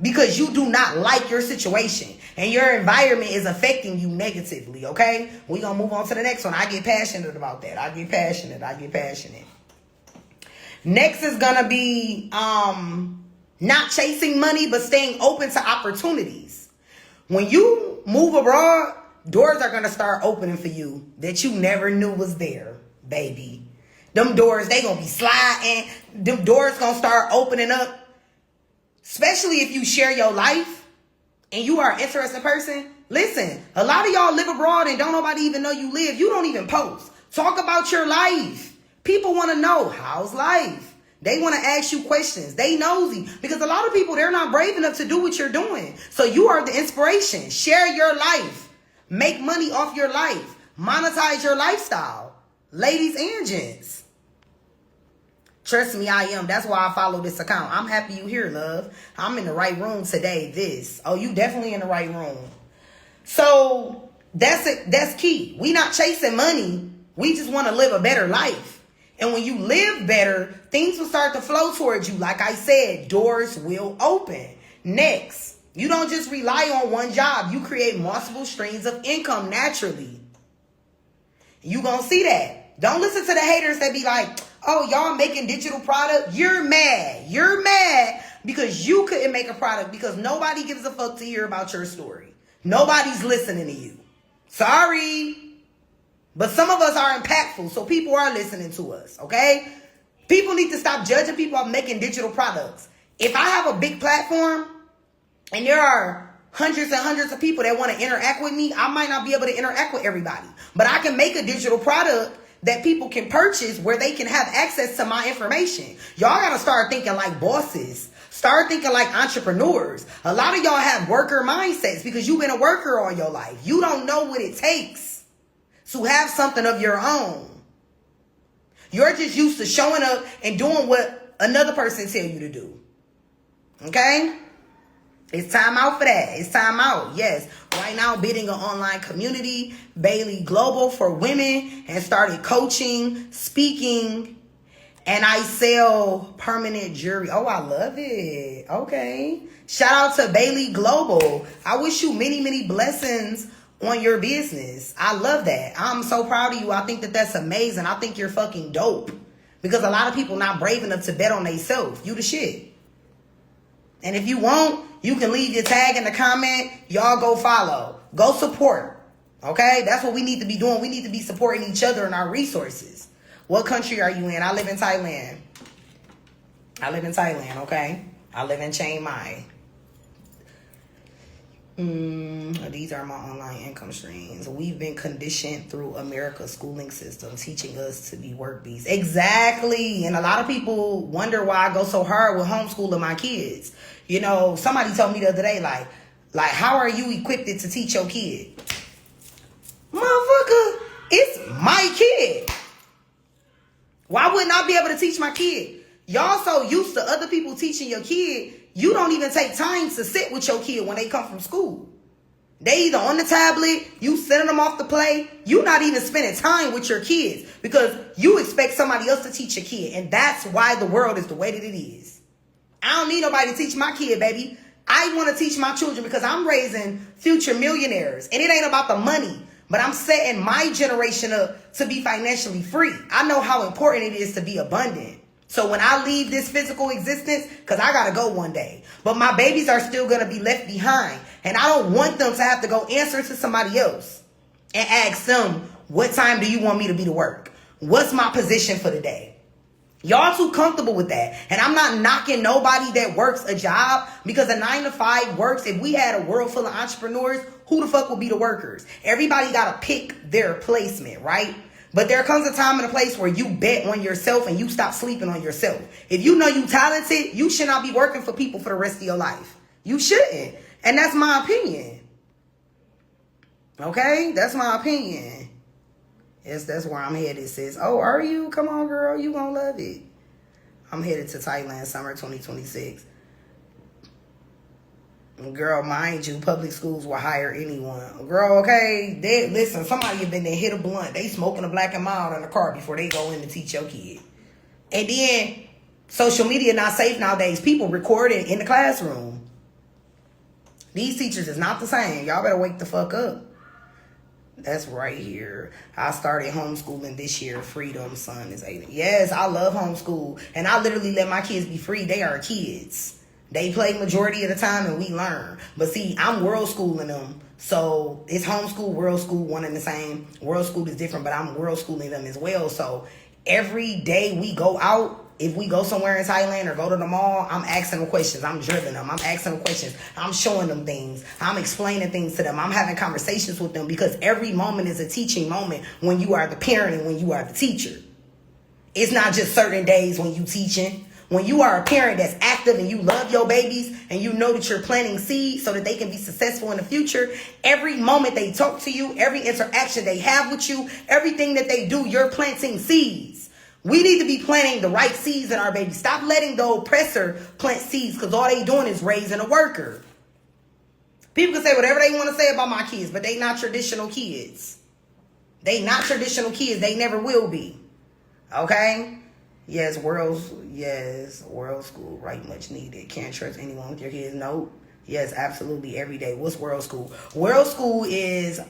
Because you do not like your situation. And your environment is affecting you negatively, okay? We're going to move on to the next one. I get passionate about that. I get passionate. Next is going to be not chasing money, but staying open to opportunities. When you move abroad, Doors are going to start opening for you that you never knew was there, baby. Them doors, they going to be sliding. Them doors going to start opening up. Especially if you share your life and you are an interesting person. Listen, a lot of y'all live abroad and don't nobody even know you live. You don't even post. Talk about your life. People want to know, how's life? They want to ask you questions. They nosy. Because a lot of people, they're not brave enough to do what you're doing. So you are the inspiration. Share your life. Make money off your life. Monetize your lifestyle. Ladies and gents. Trust me, I am. That's why I follow this account. I'm happy you here, love. I'm in the right room today. Oh, you definitely in the right room. So that's it. That's key. We not chasing money. We just want to live a better life. And when you live better, things will start to flow towards you. Like I said, doors will open. Next, you don't just rely on one job. You create multiple streams of income naturally. You gonna see that. Don't listen to the haters that be like, oh, y'all making digital product. You're mad. You're mad because you couldn't make a product because nobody gives a fuck to hear about your story. Nobody's listening to you. Sorry. But some of us are impactful, so people are listening to us, okay? People need to stop judging people on making digital products. If I have a big platform and there are hundreds and hundreds of people that want to interact with me, I might not be able to interact with everybody. But I can make a digital product that people can purchase where they can have access to my information. Y'all got to start thinking like bosses. Start thinking like entrepreneurs. A lot of y'all have worker mindsets because you've been a worker all your life. You don't know what it takes to have something of your own. You're just used to showing up and doing what another person tell you to do. Okay? It's time out for that. It's time out. Yes. Right now, building an online community, Bailey Global for women, and started coaching, speaking, and I sell permanent jewelry. Oh, I love it. Okay. Shout out to Bailey Global. I wish you many, many blessings on your business. I love that. I'm so proud of you. I think that that's amazing. I think you're fucking dope. Because a lot of people not brave enough to bet on themselves. You the shit. And if you want, you can leave your tag in the comment. Y'all go follow. Go support. Okay? That's what we need to be doing. We need to be supporting each other and our resources. What country are you in? I live in Thailand. Okay? I live in Chiang Mai. These are my online income streams. We've been conditioned through America's schooling system, teaching us to be work bees. Exactly. And a lot of people wonder why I go so hard with homeschooling my kids. You know, somebody told me the other day, like, how are you equipped to teach your kid? Motherfucker, it's my kid. Why wouldn't I be able to teach my kid? Y'all so used to other people teaching your kid, you don't even take time to sit with your kid when they come from school. They either on the tablet, you sending them off to play. You not even spending time with your kids because you expect somebody else to teach your kid. And that's why the world is the way that it is. I don't need nobody to teach my kid, baby. I want to teach my children because I'm raising future millionaires. And it ain't about the money, but I'm setting my generation up to be financially free. I know how important it is to be abundant. So when I leave this physical existence, because I got to go one day, but my babies are still going to be left behind. And I don't want them to have to go answer to somebody else and ask them, what time do you want me to be to work? What's my position for the day? Y'all too comfortable with that. And I'm not knocking nobody that works a job because a 9 to 5 works. If we had a world full of entrepreneurs, who the fuck would be the workers? Everybody got to pick their placement, right? But there comes a time and a place where you bet on yourself and you stop sleeping on yourself. If you know you talented, you should not be working for people for the rest of your life. You shouldn't. And that's my opinion. Okay? That's my opinion. Yes, that's where I'm headed. It says, oh, are you? Come on, girl. You gonna love it. I'm headed to Thailand summer 2026. Girl, mind you, public schools will hire anyone. Girl, okay, listen, somebody have been there, hit a blunt. They smoking a black and mild in the car before they go in to teach your kid. And then, social media not safe nowadays. People recording in the classroom. These teachers is not the same. Y'all better wake the fuck up. That's right here. I started homeschooling this year. Freedom, son is 8. Yes, I love homeschool. And I literally let my kids be free. They are kids. They play majority of the time and we learn. But see, I'm world schooling them So it's homeschool, world school, one and the same. World school is different, but I'm world schooling them as well. So every day we go out, if we go somewhere in Thailand or go to the mall, I'm asking them questions. I'm drilling them. I'm asking them questions. I'm showing them things. I'm explaining things to them. I'm having conversations with them, because every moment is a teaching moment when you are the parent and when you are the teacher. It's not just certain days when you teaching. When you are a parent that's active and you love your babies and you know that you're planting seeds so that they can be successful in the future, every moment they talk to you, every interaction they have with you, everything that they do, you're planting seeds. We need to be planting the right seeds in our babies. Stop letting the oppressor plant seeds, because all they doing is raising a worker. People can say whatever they want to say about my kids, but they not traditional kids. They not traditional kids. They never will be. Okay? Yes, world school, right? Much needed. Can't trust anyone with your kids. Nope. Yes, absolutely, every day. What's world school? World school is...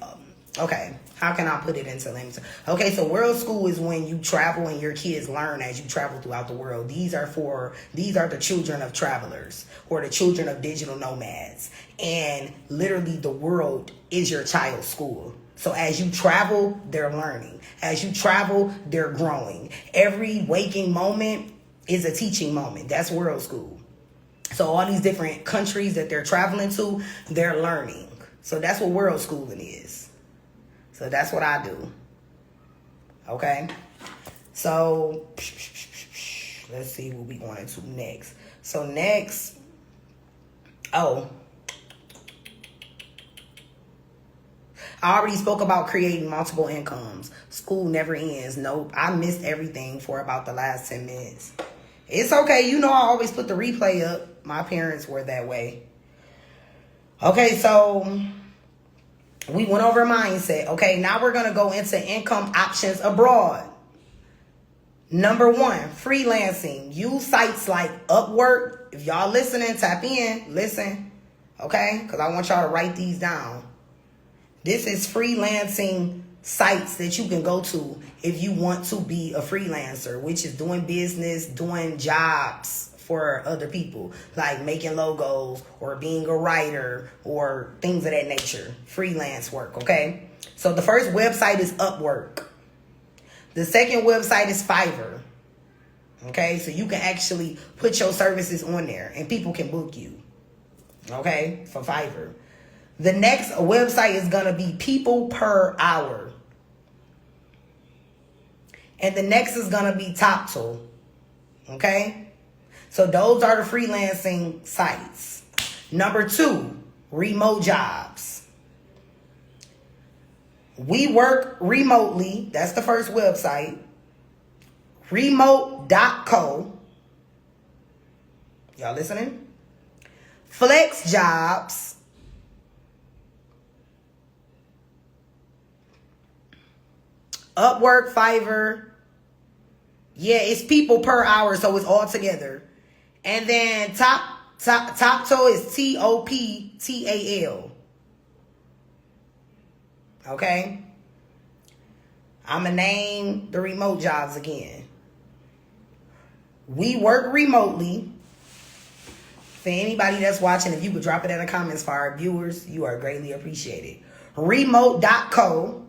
okay, how can I put it into language? Okay, so world school is when you travel and your kids learn as you travel throughout the world. These are the children of travelers, or the children of digital nomads. And literally the world is your child's school. So as you travel, they're learning. As you travel, they're growing. Every waking moment is a teaching moment. That's world school. So all these different countries that they're traveling to, they're learning. So that's what world schooling is. So that's what I do. Okay. So let's see what we going into next. So next, I already spoke about creating multiple incomes. School never ends. Nope. I missed everything for about the last 10 minutes. It's okay. You know, I always put the replay up. My parents were that way. Okay, so we went over mindset. Okay, now we're going to go into income options abroad. Number 1, freelancing. Use sites like Upwork. If y'all listening, tap in. Listen. Okay, because I want y'all to write these down. This is freelancing sites that you can go to if you want to be a freelancer, which is doing business, doing jobs for other people, like making logos or being a writer or things of that nature. Freelance work, okay? So the first website is Upwork. The second website is Fiverr. Okay, so you can actually put your services on there and people can book you. Okay, for Fiverr. The next website is going to be People Per Hour. And the next is going to be Toptal. Okay? So those are the freelancing sites. Number 2, remote jobs. We work remotely. That's the first website. Remote.co. Y'all listening? Flex Jobs. Upwork, Fiverr. Yeah, it's People Per Hour, so it's all together. And then Toptal is Toptal. Okay? I'm going to name the remote jobs again. We work remotely. For anybody that's watching, if you could drop it in the comments for our viewers, you are greatly appreciated. Remote.co.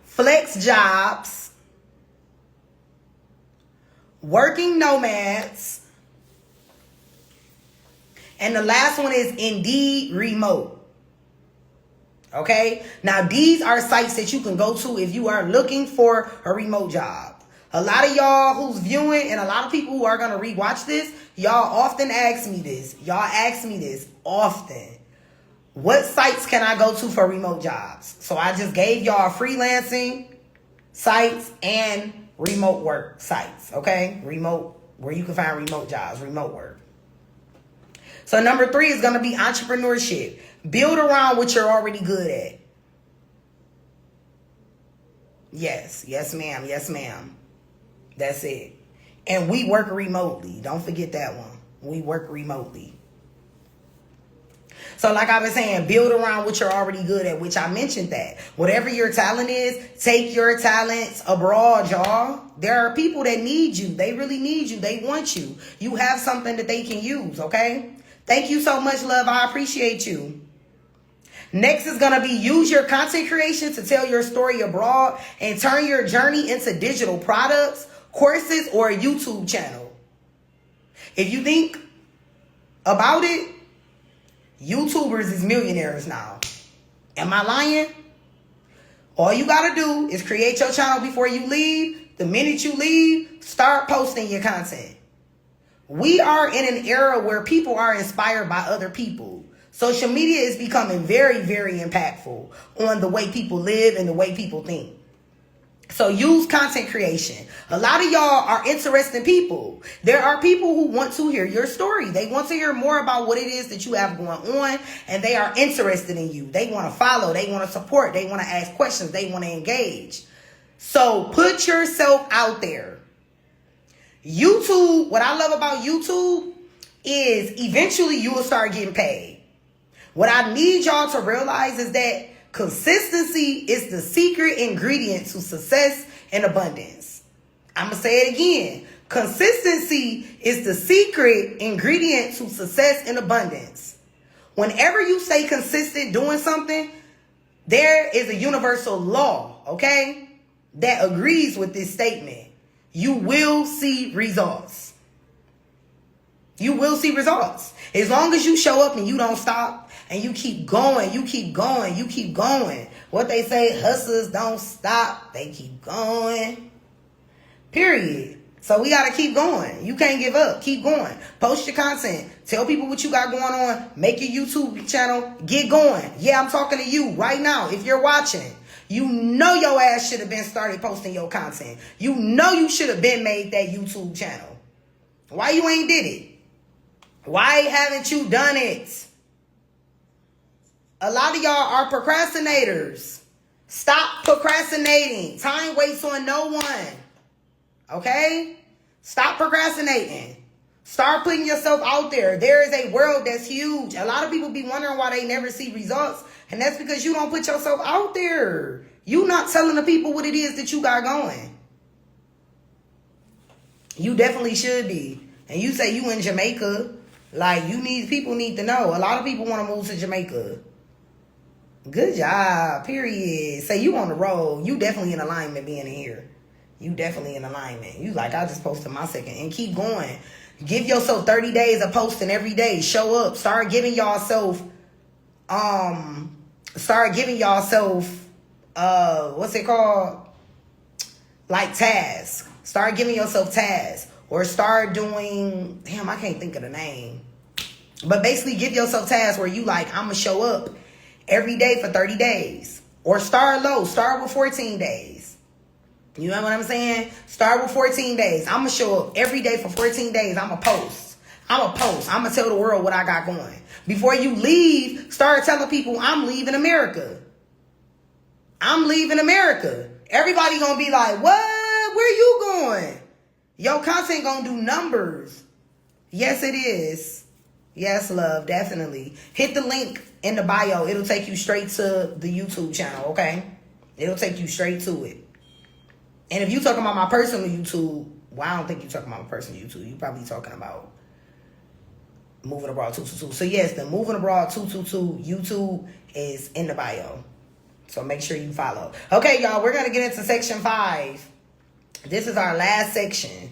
Flex Jobs. Working Nomads. And the last one is Indeed Remote. Okay? Now, these are sites that you can go to if you are looking for a remote job. A lot of y'all who's viewing and a lot of people who are going to rewatch this, y'all often ask me this. Y'all ask me this often. What sites can I go to for remote jobs? So I just gave y'all freelancing sites and remote work sites. Okay? Remote, where you can find remote jobs, remote work. So number 3 is going to be entrepreneurship. Build around what you're already good at. Yes. Yes, ma'am. Yes, ma'am. That's it. And we work remotely. Don't forget that one. We work remotely. So like I was saying, build around what you're already good at, which I mentioned that. Whatever your talent is, take your talents abroad, y'all. There are people that need you. They really need you. They want you. You have something that they can use, okay? Thank you so much, love. I appreciate you. Next is going to be use your content creation to tell your story abroad and turn your journey into digital products, courses, or a YouTube channel. If you think about it, YouTubers is millionaires now. Am I lying? All you got to do is create your channel before you leave. The minute you leave, start posting your content. We are in an era where people are inspired by other people. Social media is becoming very, very impactful on the way people live and the way people think. So use content creation. A lot of y'all are interesting people. There are people who want to hear your story. They want to hear more about what it is that you have going on, and they are interested in you. They want to follow. They want to support. They want to ask questions. They want to engage. So put yourself out there. YouTube, what I love about YouTube is eventually you will start getting paid. What I need y'all to realize is that consistency is the secret ingredient to success and abundance. I'm going to say it again. Consistency is the secret ingredient to success and abundance. Whenever you stay consistent doing something, there is a universal law, okay, that agrees with this statement. You will see results. You will see results. As long as you show up and you don't stop and you keep going, you keep going, you keep going. What they say, hustlers don't stop. They keep going. Period. So we got to keep going. You can't give up. Keep going. Post your content. Tell people what you got going on. Make your YouTube channel. Get going. Yeah, I'm talking to you right now. If you're watching, you know your ass should have been started posting your content. You know you should have been made that YouTube channel. Why you ain't did it? Why haven't you done it? A lot of y'all are procrastinators. Stop procrastinating. Time waits on no one. Okay? Stop procrastinating. Start putting yourself out there. There is a world that's huge. A lot of people be wondering why they never see results. And that's because you don't put yourself out there. You not telling the people what it is that you got going. You definitely should be. And you say you in Jamaica. Like, people need to know. A lot of people want to move to Jamaica. Good job, period. Say you on the road. You definitely in alignment being in here. You definitely in alignment. You like, I just posted my second. And keep going. Give yourself 30 days of posting every day. Show up. Start giving yourself, what's it called? Like tasks. Start giving yourself tasks. Or start doing, damn, I can't think of the name. But basically give yourself tasks where you like, I'm going to show up every day for 30 days. Or start low. Start with 14 days. You know what I'm saying? Start with 14 days. I'm going to show up every day for 14 days. I'm going to post. I'm going to tell the world what I got going. Before you leave, start telling people I'm leaving America. I'm leaving America. Everybody going to be like, what? Where you going? Your content gonna do numbers. Yes, it is. Yes, love, definitely. Hit the link in the bio. It'll take you straight to the YouTube channel, okay? It'll take you straight to it. And if you talking about my personal YouTube, well, I don't think you're talking about my personal YouTube. You're probably talking about Moving Abroad 222. So yes, the Moving Abroad 222 YouTube is in the bio. So make sure you follow. Okay, y'all, we're gonna get into section 5. This is our last section.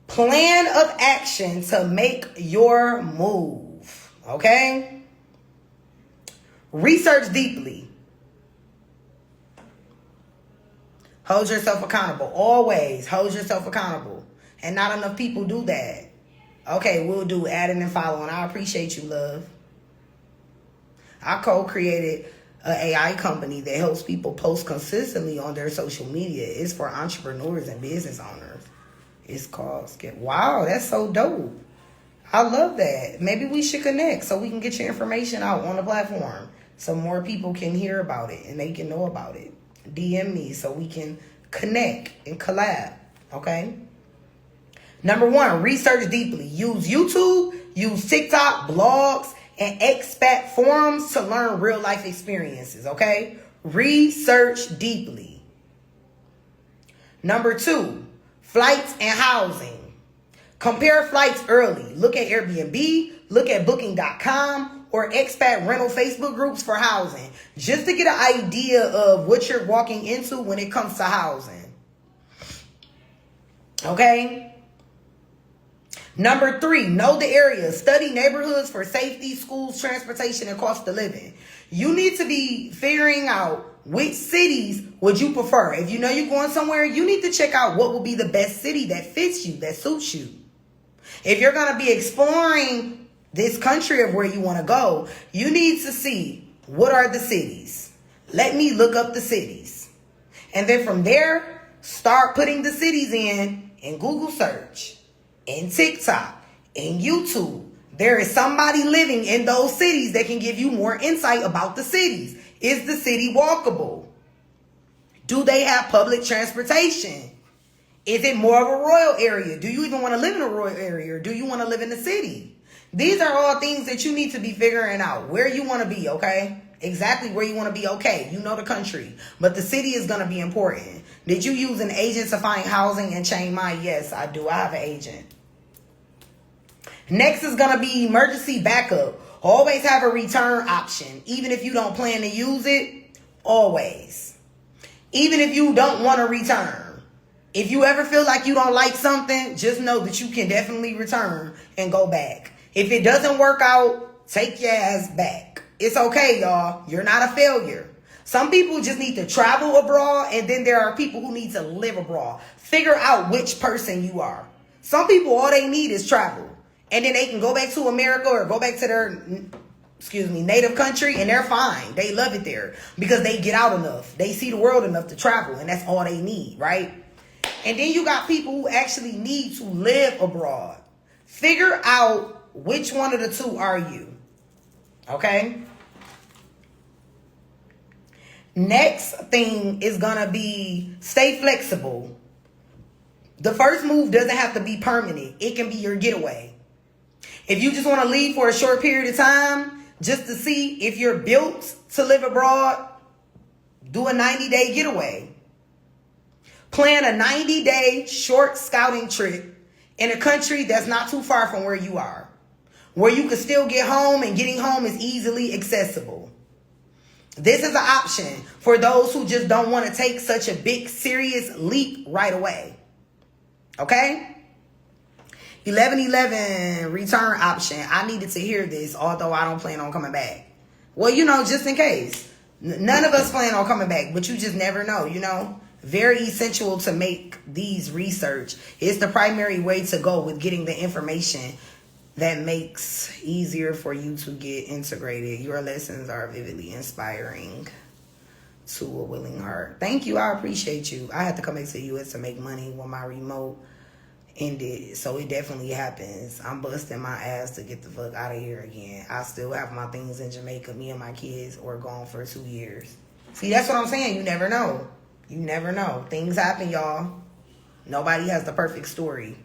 Plan of action to make your move. Okay? Research deeply. Hold yourself accountable. Always hold yourself accountable. And not enough people do that. Okay, we'll do adding and following. I appreciate you, love. I co-created an AI company that helps people post consistently on their social media. It's for entrepreneurs and business owners. It's called Skip. Wow, that's so dope. I love that. Maybe we should connect so we can get your information out on the platform so more people can hear about it and they can know about it. DM me so we can connect and collab. Okay? Number 1, research deeply. Use YouTube, use TikTok, blogs, and expat forums to learn real life experiences, okay? Research deeply. Number 2, flights and housing. Compare flights early. Look at Airbnb, look at booking.com or expat rental Facebook groups for housing, just to get an idea of what you're walking into when it comes to housing. Okay? Number 3, know the area. Study neighborhoods for safety, schools, transportation, and cost of living. You need to be figuring out which cities would you prefer. If you know you're going somewhere, you need to check out what will be the best city that fits you, that suits you. If you're going to be exploring this country of where you want to go, you need to see what are the cities. Let me look up the cities. And then from there, start putting the cities in Google search, in TikTok, in YouTube. There is somebody living in those cities that can give you more insight about the cities. Is the city walkable? Do they have public transportation? Is it more of a rural area? Do you even want to live in a rural area, or do you want to live in the city? These are all things that you need to be figuring out where you want to be, okay? Exactly where you want to be, okay. You know the country, but the city is going to be important. Did you use an agent to find housing in Chiang Mai? Yes, I do. I have an agent. Next is going to be emergency backup. Always have a return option. Even if you don't plan to use it, always. Even if you don't want to return. If you ever feel like you don't like something, just know that you can definitely return and go back. If it doesn't work out, take your ass back. It's okay, y'all. You're not a failure. Some people just need to travel abroad, and then there are people who need to live abroad. Figure out which person you are. Some people, all they need is travel. And then they can go back to America or go back to their, native country, and they're fine. They love it there because they get out enough. They see the world enough to travel, and that's all they need, right? And then you got people who actually need to live abroad. Figure out which one of the two are you, okay? Next thing is going to be stay flexible. The first move doesn't have to be permanent. It can be your getaway. If you just want to leave for a short period of time, just to see if you're built to live abroad, do a 90-day getaway. Plan a 90-day short scouting trip in a country that's not too far from where you are, where you can still get home and getting home is easily accessible. This is an option for those who just don't want to take such a big, serious leap right away. Okay? 1111 return option. I needed to hear this, although I don't plan on coming back. Well, just in case. None of us plan on coming back, but you just never know, Very essential to make these research. It's the primary way to go with getting the information that makes easier for you to get integrated. Your lessons are vividly inspiring to a willing heart. Thank you. I appreciate you. I had to come back to the U.S. to make money when my remote ended, so it definitely happens. I'm busting my ass to get the fuck out of here again. I still have my things in Jamaica. Me and my kids were gone for 2 years. See, that's what I'm saying. You never know. You never know. Things happen, y'all. Nobody has the perfect story.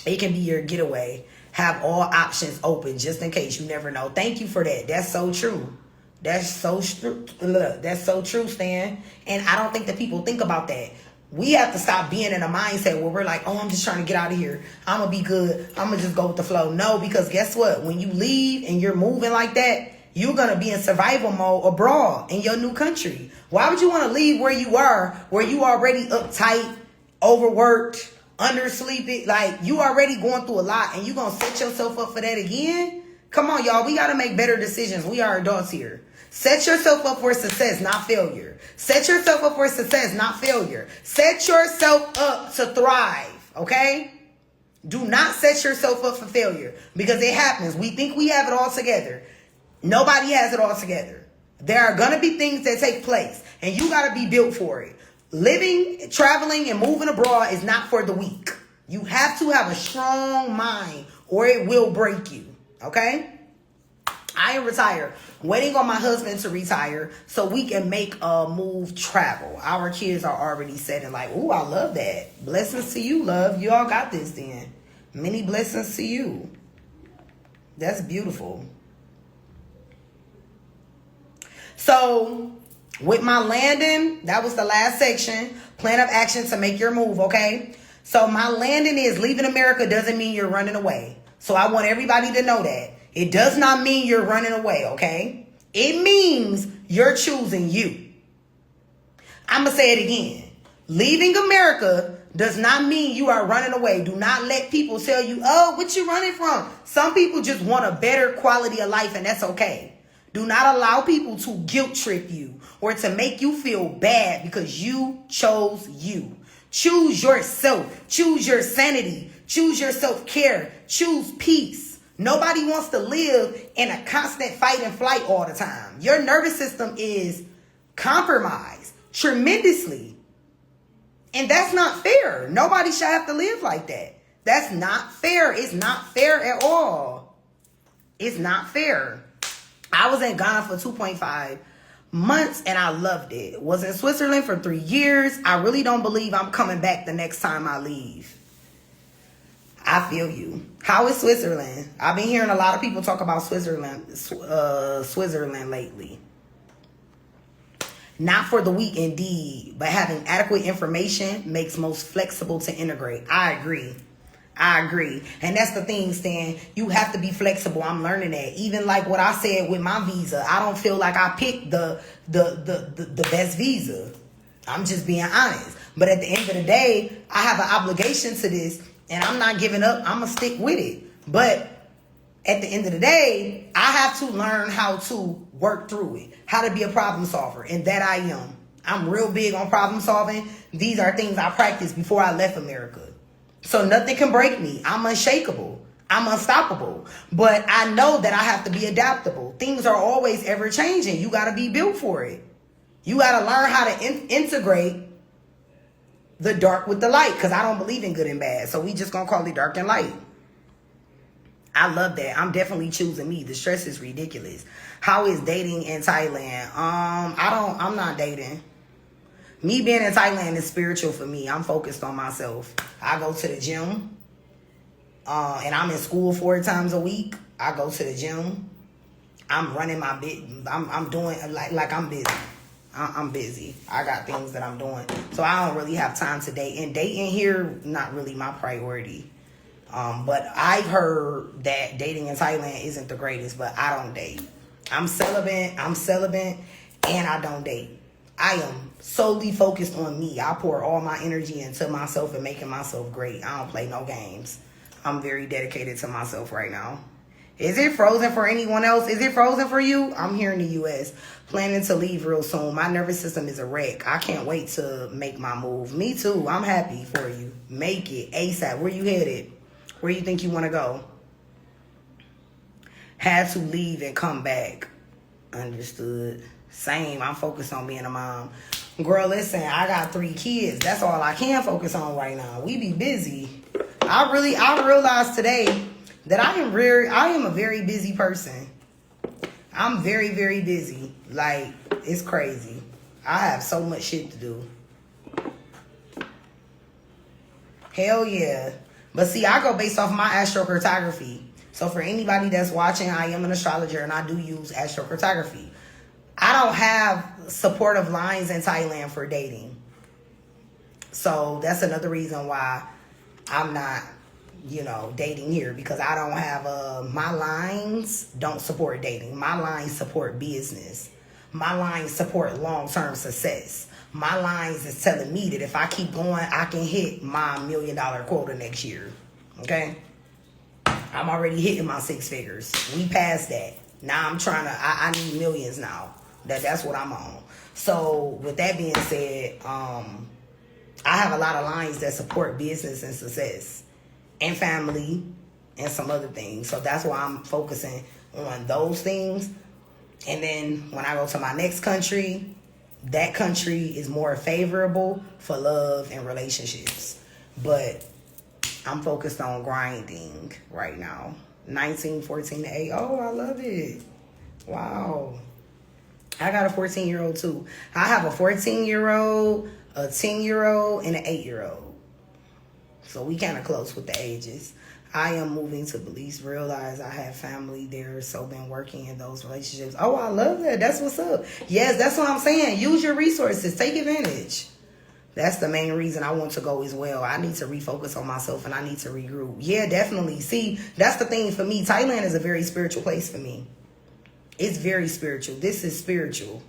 It can be your getaway. Have all options open just in case. You never know. Thank you for that. That's so true. That's so true, Stan. And I don't think that people think about that. We have to stop being in a mindset where we're like, oh, I'm just trying to get out of here. I'm going to be good. I'm going to just go with the flow. No, because guess what? When you leave and you're moving like that, you're going to be in survival mode abroad in your new country. Why would you want to leave where you are, where you already uptight, overworked, undersleeping? Like, you already going through a lot, and you going to set yourself up for that again? Come on, y'all. We got to make better decisions. We are adults here. Set yourself up for success, not failure. Set yourself up for success, not failure. Set yourself up to thrive, okay? Do not set yourself up for failure, because it happens. We think we have it all together. Nobody has it all together. There are going to be things that take place, and you got to be built for it. Living, traveling, and moving abroad is not for the weak. You have to have a strong mind, or it will break you, okay? I am retired, waiting on my husband to retire so we can make a move travel. Our kids are already set and like, ooh, I love that. Blessings to you, love. You all got this then. Many blessings to you. That's beautiful. So with my landing, that was the last section. Plan of action to make your move, okay? So my landing is leaving America doesn't mean you're running away. So I want everybody to know that. It does not mean you're running away, okay? It means you're choosing you. I'm going to say it again. Leaving America does not mean you are running away. Do not let people tell you, oh, what you running from? Some people just want a better quality of life, and that's okay. Do not allow people to guilt trip you or to make you feel bad because you chose you. Choose yourself. Choose your sanity. Choose your self-care. Choose peace. Nobody wants to live in a constant fight and flight all the time. Your nervous system is compromised tremendously. And that's not fair. Nobody should have to live like that. That's not fair. It's not fair at all. It's not fair. I was in Ghana for 2.5 months and I loved it. Was in Switzerland for 3 years. I really don't believe I'm coming back the next time I leave. I feel you. How is Switzerland? I've been hearing a lot of people talk about Switzerland lately. Not for the weak indeed, but having adequate information makes most flexible to integrate. I agree. And that's the thing, Stan. You have to be flexible. I'm learning that. Even like what I said with my visa, I don't feel like I picked the best visa. I'm just being honest. But at the end of the day, I have an obligation to this, and I'm not giving up. I'm going to stick with it. But at the end of the day, I have to learn how to work through it, how to be a problem solver, and that I am. I'm real big on problem solving. These are things I practiced before I left America. So nothing can break me. I'm unshakable. I'm unstoppable. But I know that I have to be adaptable. Things are always ever changing. You got to be built for it. You got to learn how to integrate the dark with the light, because I don't believe in good and bad. So we just going to call it dark and light. I love that. I'm definitely choosing me. The stress is ridiculous. How is dating in Thailand? I'm not dating. Me being in Thailand is spiritual for me. I'm focused on myself. I go to the gym. And I'm in school 4 times a week. I go to the gym. I'm running my bit. I'm doing like I'm busy. I'm busy. I got things that I'm doing. So I don't really have time to date. And dating here, not really my priority. But I've heard that dating in Thailand isn't the greatest, but I don't date. I'm celibate, and I don't date. I am solely focused on me. I pour all my energy into myself and making myself great. I don't play no games. I'm very dedicated to myself right now. Is it frozen for anyone else? Is it frozen for you? I'm here in the U.S. planning to leave real soon. My nervous system is a wreck. I can't wait to make my move. Me too. I'm happy for you. Make it ASAP. Where you headed? Where you think you want to go? Had to leave and come back. Understood. Same. I'm focused on being a mom. Girl, listen, I got 3 kids. That's all I can focus on right now. We be busy. I realized today that I am a very busy person. I'm very, very busy. Like, it's crazy. I have so much shit to do. Hell yeah. But see, I go based off my astrocartography. So for anybody that's watching, I am an astrologer and I do use astrocartography. I don't have supportive lines in Thailand for dating. So that's another reason why I'm not, dating here, because I don't have, my lines don't support dating. My lines support business. My lines support long-term success. My lines is telling me that if I keep going, I can hit my $1 million quota next year. Okay? I'm already hitting my 6 figures. We passed that. Now I'm trying to, I need millions now. That's what I'm on. So with that being said, I have a lot of lines that support business and success and family and some other things. So that's why I'm focusing on those things. And then when I go to my next country, that country is more favorable for love and relationships. But I'm focused on grinding right now. 19, 14 to 8. Oh, I love it. Wow. I got a 14-year-old too. I have a 14-year-old, a 10-year-old, and an 8-year-old. So we kind of close with the ages. I am moving to Belize. Realize I have family there, so been working in those relationships. Oh, I love that. That's what's up. Yes, that's what I'm saying. Use your resources. Take advantage. That's the main reason I want to go as well. I need to refocus on myself and I need to regroup. Yeah, definitely. See, that's the thing for me. Thailand is a very spiritual place for me. It's very spiritual. This is spiritual.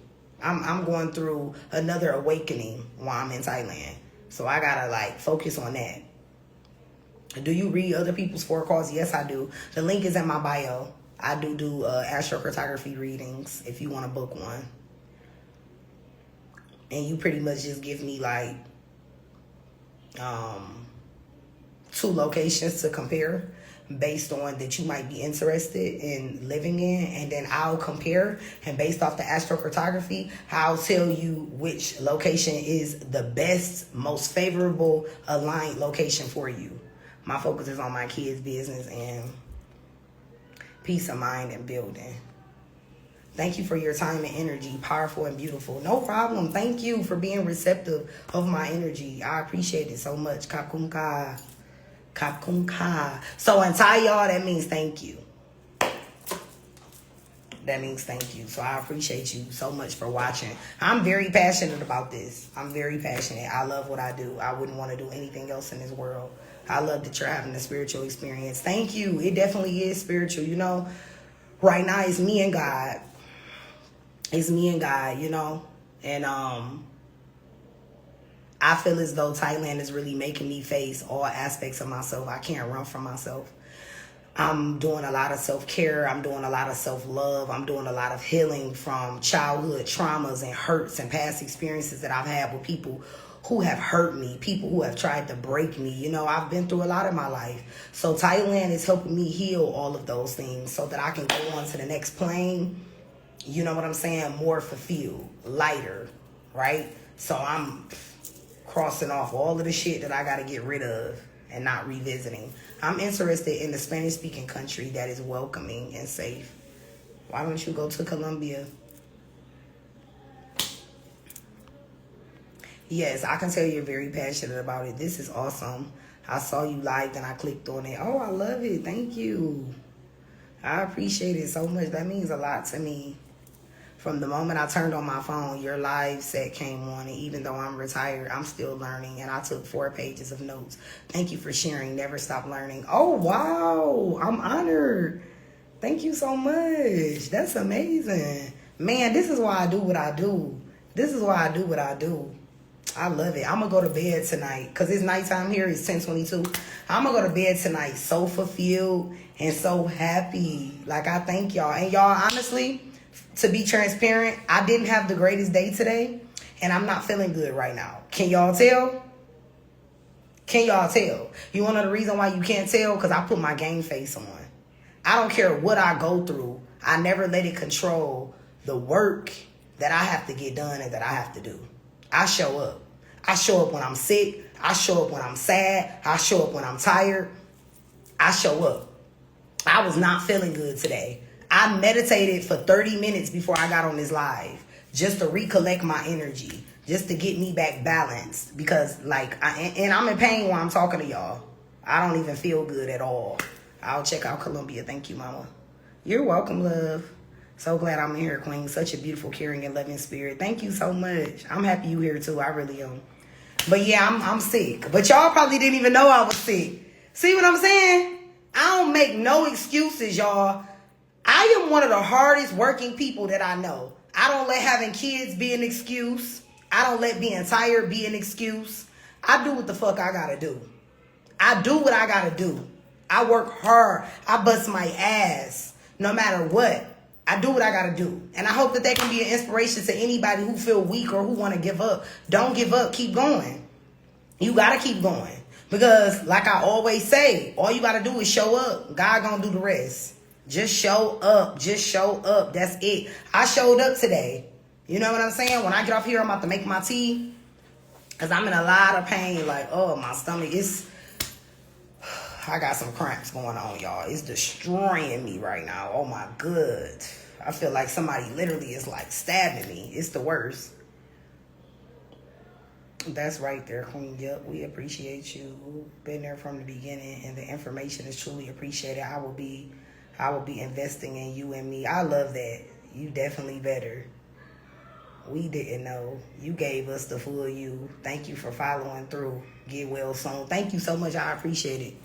I'm going through another awakening while I'm in Thailand. So I gotta like focus on that. Do you read other people's forecasts? Yes, I do. The link is in my bio. I do astrocartography readings if you want to book one. And you pretty much just give me like 2 locations to compare based on that you might be interested in living in, and then I'll compare, and based off the astrocartography, I'll tell you which location is the best, most favorable, aligned location for you. My focus is on my kids' business and peace of mind and building. Thank you for your time and energy. Powerful and beautiful. No problem. Thank you for being receptive of my energy. I appreciate it so much. Kakunka. Kakunka. So in Thai, y'all, that means thank you. That means thank you. So I appreciate you so much for watching. I'm very passionate about this. I'm very passionate. I love what I do. I wouldn't want to do anything else in this world. I love that you're having a spiritual experience. Thank you. It definitely is spiritual. You know, right now it's me and God. It's me and God, you know, and I feel as though Thailand is really making me face all aspects of myself. I can't run from myself. I'm doing a lot of self-care. I'm doing a lot of self-love. I'm doing a lot of healing from childhood traumas and hurts and past experiences that I've had with people who have hurt me, people who have tried to break me. You know, I've been through a lot in my life. So Thailand is helping me heal all of those things so that I can go on to the next plane. You know what I'm saying? More fulfilled, lighter, right? So I'm crossing off all of the shit that I got to get rid of and not revisiting. I'm interested in the Spanish-speaking country that is welcoming and safe. Why don't you go to Colombia? Yes, I can tell you're very passionate about it. This is awesome. I saw you live and I clicked on it. Oh, I love it. Thank you. I appreciate it so much. That means a lot to me. From the moment I turned on my phone, your live set came on, and even though I'm retired, I'm still learning, and I took 4 pages of notes. Thank you for sharing. Never stop learning. Oh, wow. I'm honored. Thank you so much. That's amazing. Man, this is why I do what I do. This is why I do what I do. I love it. I'm going to go to bed tonight because it's nighttime here. It's 10:22. I'm going to go to bed tonight so fulfilled and so happy. Like, I thank y'all. And y'all, honestly, to be transparent, I didn't have the greatest day today, and I'm not feeling good right now. Can y'all tell? Can y'all tell? You want to know the reason why you can't tell? Because I put my game face on. I don't care what I go through. I never let it control the work that I have to get done and that I have to do. I show up. I show up when I'm sick. I show up when I'm sad. I show up when I'm tired. I show up. I was not feeling good today. I meditated for 30 minutes before I got on this live just to recollect my energy, just to get me back balanced, because like and I'm in pain while I'm talking to y'all. I don't even feel good at all. I'll check out Colombia. Thank you, mama. You're welcome, love. So glad I'm here, queen. Such a beautiful, caring, and loving spirit. Thank you so much. I'm happy you here too. I really am. But yeah, I'm sick. But y'all probably didn't even know I was sick. See what I'm saying? I don't make no excuses, y'all. I am one of the hardest working people that I know. I don't let having kids be an excuse. I don't let being tired be an excuse. I do what the fuck I gotta do. I do what I gotta do. I work hard. I bust my ass no matter what. I do what I gotta do. And I hope that can be an inspiration to anybody who feel weak or who want to give up. Don't give up. Keep going. You gotta keep going. Because like I always say, all you gotta do is show up. God gonna do the rest. Just show up. Just show up. That's it. I showed up today. You know what I'm saying? When I get off here, I'm about to make my tea. Because I'm in a lot of pain. Like, oh, my stomach is... I got some cramps going on, y'all. It's destroying me right now. Oh, my God. I feel like somebody literally is, like, stabbing me. It's the worst. That's right there, Queen. Yep, we appreciate you. Been there from the beginning, and the information is truly appreciated. I will be investing in you and me. I love that. You definitely better. We didn't know. You gave us the full you. Thank you for following through. Get well soon. Thank you so much. I appreciate it.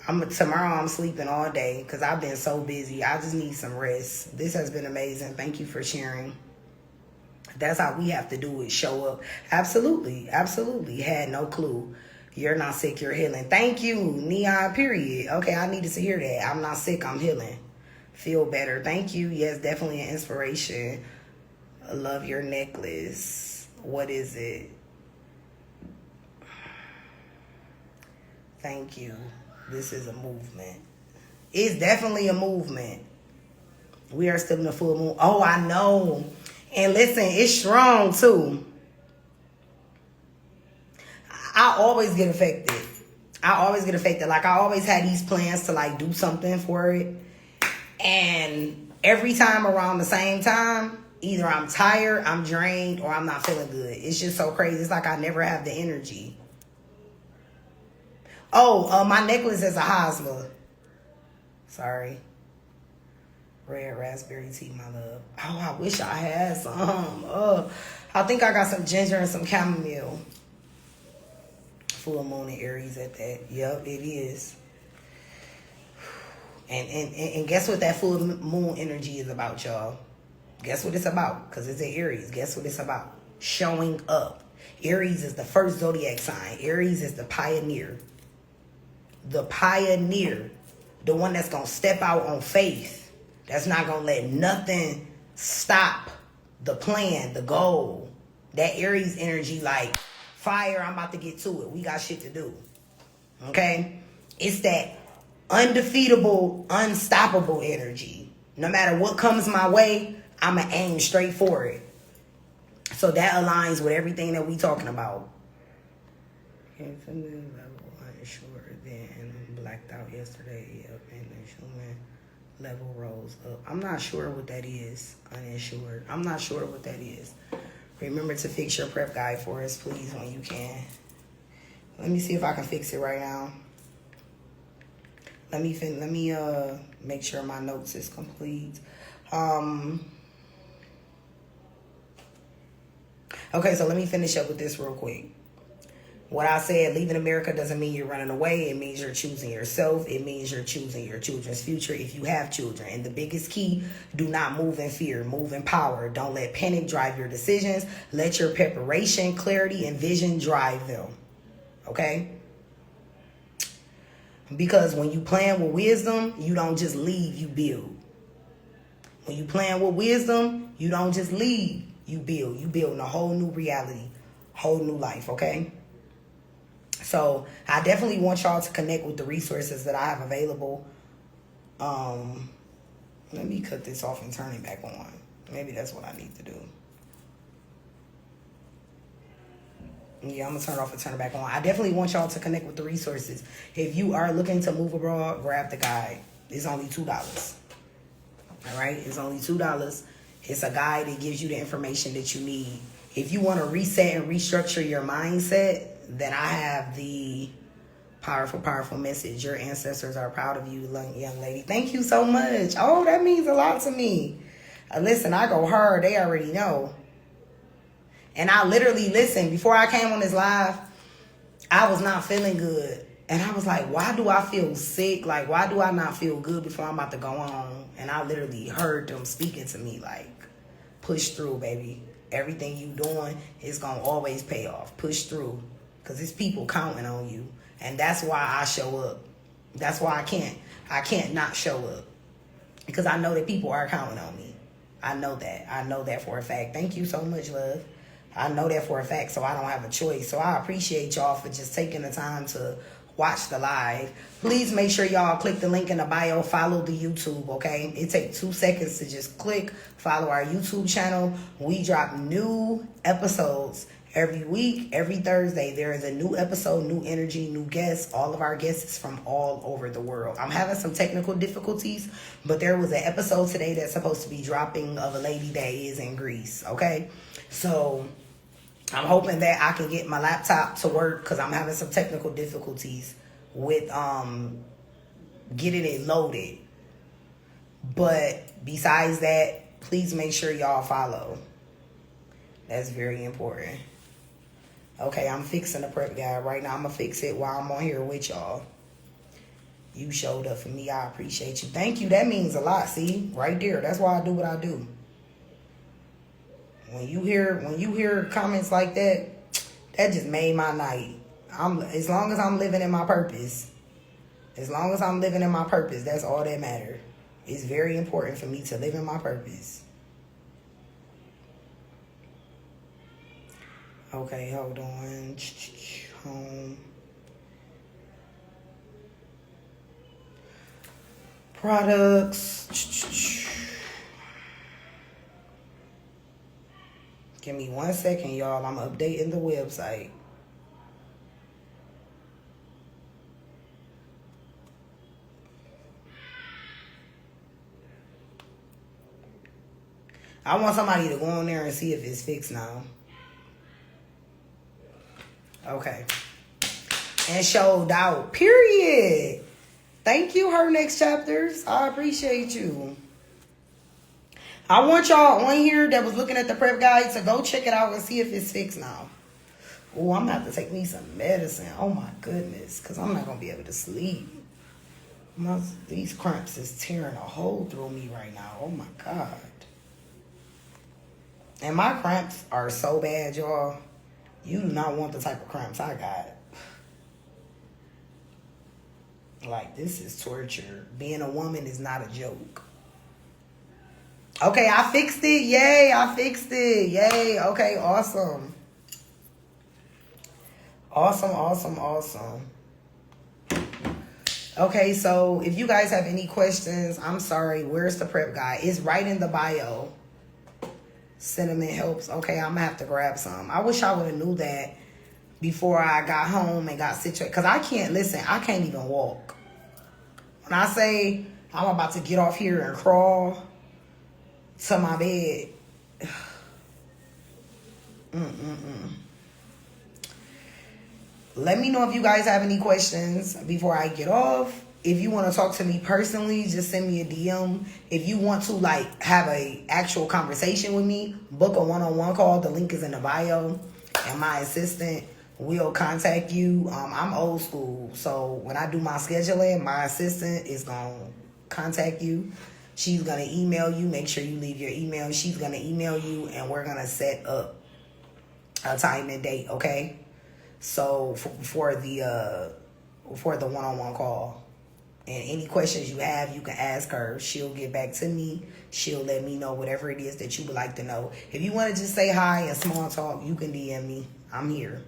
Tomorrow I'm sleeping all day because I've been so busy. I just need some rest. This has been amazing. Thank you for sharing. That's how we have to do it. Show up. Absolutely. Absolutely. Had no clue. You're not sick. You're healing. Thank you. Neon period. Okay, I needed to hear that. I'm not sick. I'm healing. Feel better. Thank you. Yes, definitely an inspiration. I love your necklace. What is it? Thank you. This is a movement. It's definitely a movement. We are still in the full moon. Oh, I know. And listen, it's strong too. I always get affected. Like I always had these plans to like do something for it. And every time around the same time, either I'm tired, I'm drained, or I'm not feeling good. It's just so crazy. It's like I never have the energy. Oh, my necklace is a Hosmer. Sorry. Red raspberry tea, my love. Oh, I wish I had some. I think I got some ginger and some chamomile. Full moon in Aries at that. Yep, it is. And guess what that full moon energy is about, y'all? Guess what it's about? Because it's in Aries. Guess what it's about? Showing up. Aries is the first zodiac sign. Aries is the pioneer. The pioneer. The one that's going to step out on faith. That's not going to let nothing stop the plan, the goal. That Aries energy like, fire, I'm about to get to it. We got shit to do. Okay? It's that undefeatable, unstoppable energy. No matter what comes my way, I'm going to aim straight for it. So that aligns with everything that we talking about. Unsure, then blacked out yesterday. Yep, and the level rose up. I'm not sure what that is. Uninsured. I'm not sure what that is. Remember to fix your prep guide for us, please, when you can. Let me see if I can fix it right now. Let me make sure my notes is complete. Okay, so let me finish up with this real quick. What I said, leaving America doesn't mean you're running away. It means you're choosing yourself. It means you're choosing your children's future if you have children. And the biggest key, do not move in fear. Move in power. Don't let panic drive your decisions. Let your preparation, clarity, and vision drive them. Okay? Because when you plan with wisdom, you don't just leave, you build. When you plan with wisdom, you don't just leave, you build. You build in a whole new reality, whole new life, okay? So I definitely want y'all to connect with the resources that I have available. Let me cut this off and turn it back on. Maybe that's what I need to do. Yeah, I'm going to turn it off and turn it back on. I definitely want y'all to connect with the resources. If you are looking to move abroad, grab the guide. It's only $2. All right? It's only $2. It's a guide that gives you the information that you need. If you want to reset and restructure your mindset, then I have the powerful, powerful message. Your ancestors are proud of you, young lady. Thank you so much. Oh, that means a lot to me. Listen, I go hard. They already know. And I literally, listen, before I came on this live, I was not feeling good. And I was like, why do I feel sick? Like, why do I not feel good before I'm about to go on? And I literally heard them speaking to me like, push through, baby. Everything you doing is going to always pay off. Push through. Because it's people counting on you. And that's why I show up. That's why I can't not show up. Because I know that people are counting on me. I know that. I know that for a fact. Thank you so much, love. I know that for a fact, so I don't have a choice. So I appreciate y'all for just taking the time to watch the live. Please make sure y'all click the link in the bio. Follow the YouTube, okay? It takes 2 seconds to just click. Follow our YouTube channel. We drop new episodes every week, every Thursday. There is a new episode, new energy, new guests. All of our guests is from all over the world. I'm having some technical difficulties, but there was an episode today that's supposed to be dropping of a lady that is in Greece, okay? So I'm hoping that I can get my laptop to work because I'm having some technical difficulties with getting it loaded. But besides that, please make sure y'all follow. That's very important. Okay, I'm fixing the prep guide right now. I'm going to fix it while I'm on here with y'all. You showed up for me. I appreciate you. Thank you. That means a lot. See? Right there. That's why I do what I do. When you hear comments like that, that just made my night. As long as I'm living in my purpose. As long as I'm living in my purpose, that's all that matters. It's very important for me to live in my purpose. Okay, hold on. Home. Products. Give me 1 second, y'all. I'm updating the website. I want somebody to go on there and see if it's fixed now. Okay. And showed out. Period. Thank you, Her Next Chapters. I appreciate you. I want y'all on here that was looking at the prep guide to go check it out and see if it's fixed now. Oh, I'm going to have to take me some medicine. Oh, my goodness. Because I'm not going to be able to sleep. These cramps is tearing a hole through me right now. Oh, my God. And my cramps are so bad, y'all. You do not want the type of cramps I got. Like, this is torture. Being a woman is not a joke. Okay, I fixed it. Yay, I fixed it. Yay. Okay, awesome. Awesome. Okay, so if you guys have any questions, I'm sorry. Where's the prep guide? It's right in the bio. Cinnamon helps. Okay, I'm going to have to grab some. I wish I would have knew that before I got home and got situated. Because I can't even walk. When I say I'm about to get off here and crawl to my bed. Let me know if you guys have any questions before I get off. If you want to talk to me personally, just send me a DM. If you want to like have a actual conversation with me, book a one-on-one call. The link is in the bio. And my assistant will contact you. I'm old school. So when I do my scheduling, my assistant is going to contact you. She's going to email you. Make sure you leave your email. She's going to email you and we're going to set up a time and date, okay? So for the one-on-one call. And any questions you have, you can ask her. She'll get back to me. She'll let me know whatever it is that you would like to know. If you want to just say hi and small talk, you can DM me. I'm here.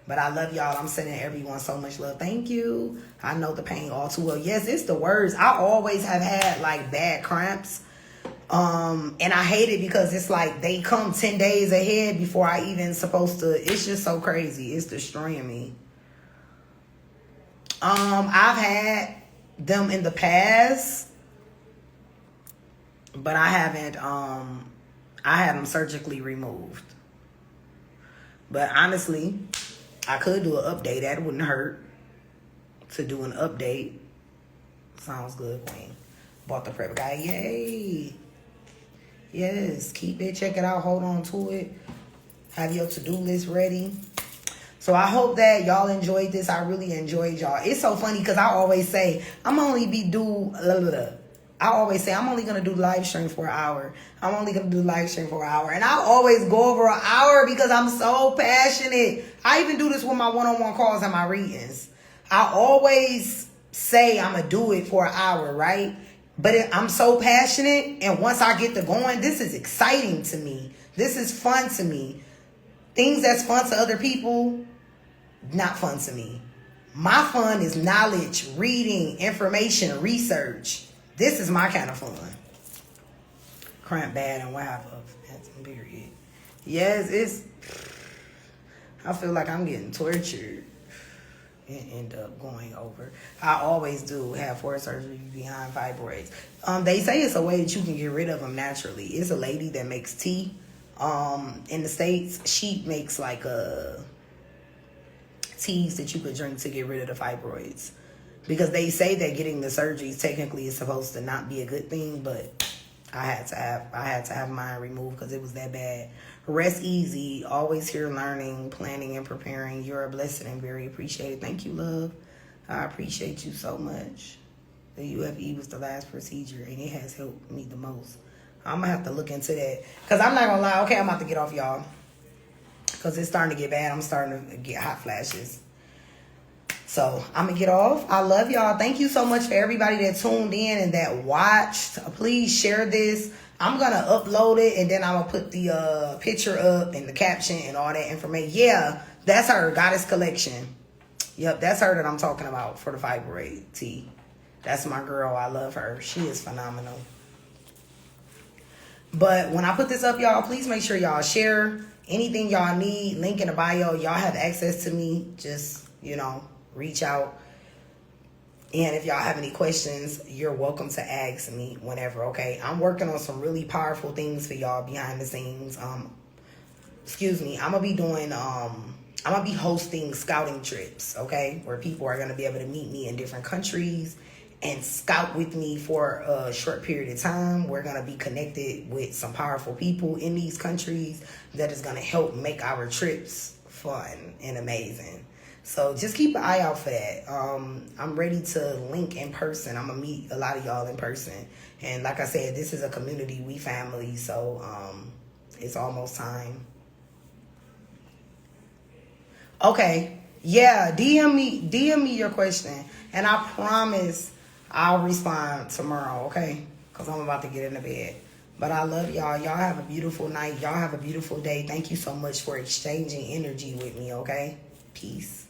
But I love y'all. I'm sending everyone so much love. Thank you. I know the pain all too well. Yes, it's the words. I always have had like bad cramps. And I hate it because it's like they come 10 days ahead before I even supposed to. It's just so crazy. It's destroying me. I've had them in the past, but I haven't. I had them surgically removed. But honestly, I could do an update. That wouldn't hurt to do an update. Sounds good, Queen. Bought the prep guide. Yay. Yes, keep it. Check it out. Hold on to it. Have your to-do list ready. So I hope that y'all enjoyed this. I really enjoyed y'all. It's so funny because I always say, I'm only going to do live stream for an hour. I'm only going to do live stream for an hour. And I always go over an hour because I'm so passionate. I even do this with my one-on-one calls and my readings. I always say I'm going to do it for an hour, right? But I'm so passionate. And once I get to going, this is exciting to me. This is fun to me. Things that's fun to other people, not fun to me. My fun is knowledge, reading, information, research. This is my kind of fun. Cramp bad and wild of. That's period. Yes, I feel like I'm getting tortured and end up going over. I always do have 4 surgeries behind fibroids. They say it's a way that you can get rid of them naturally. It's a lady that makes tea. In the States, she makes like teas that you could drink to get rid of the fibroids, because they say that getting the surgeries technically is supposed to not be a good thing, but I had to have mine removed because it was that bad. Rest easy. Always here learning, planning, and preparing. You're a blessing and very appreciated. Thank you, love. I appreciate you so much. The UFE was the last procedure, and it has helped me the most. I'm going to have to look into that. Because I'm not going to lie. Okay, I'm about to get off, y'all. Because it's starting to get bad. I'm starting to get hot flashes. So, I'm going to get off. I love y'all. Thank you so much for everybody that tuned in and that watched. Please share this. I'm going to upload it, and then I'm going to put the picture up and the caption and all that information. Yeah, that's her, Goddess Collection. Yep, that's her that I'm talking about for the fibroid tea. That's my girl. I love her. She is phenomenal. But when I put this up, y'all, please make sure y'all share anything y'all need. Link in the bio. Y'all have access to me. Just, reach out. And if y'all have any questions, you're welcome to ask me whenever, okay? I'm working on some really powerful things for y'all behind the scenes. I'm gonna be doing, I'm gonna be hosting scouting trips, okay? Where people are gonna be able to meet me in different countries and scout with me for a short period of time. We're gonna be connected with some powerful people in these countries that is gonna help make our trips fun and amazing. So just keep an eye out for that. I'm ready to link in person. I'm going to meet a lot of y'all in person. And like I said, this is a community, we family. So it's almost time. Okay. Yeah, DM me your question. And I promise I'll respond tomorrow, okay? Because I'm about to get into bed. But I love y'all. Y'all have a beautiful night. Y'all have a beautiful day. Thank you so much for exchanging energy with me, okay? Peace.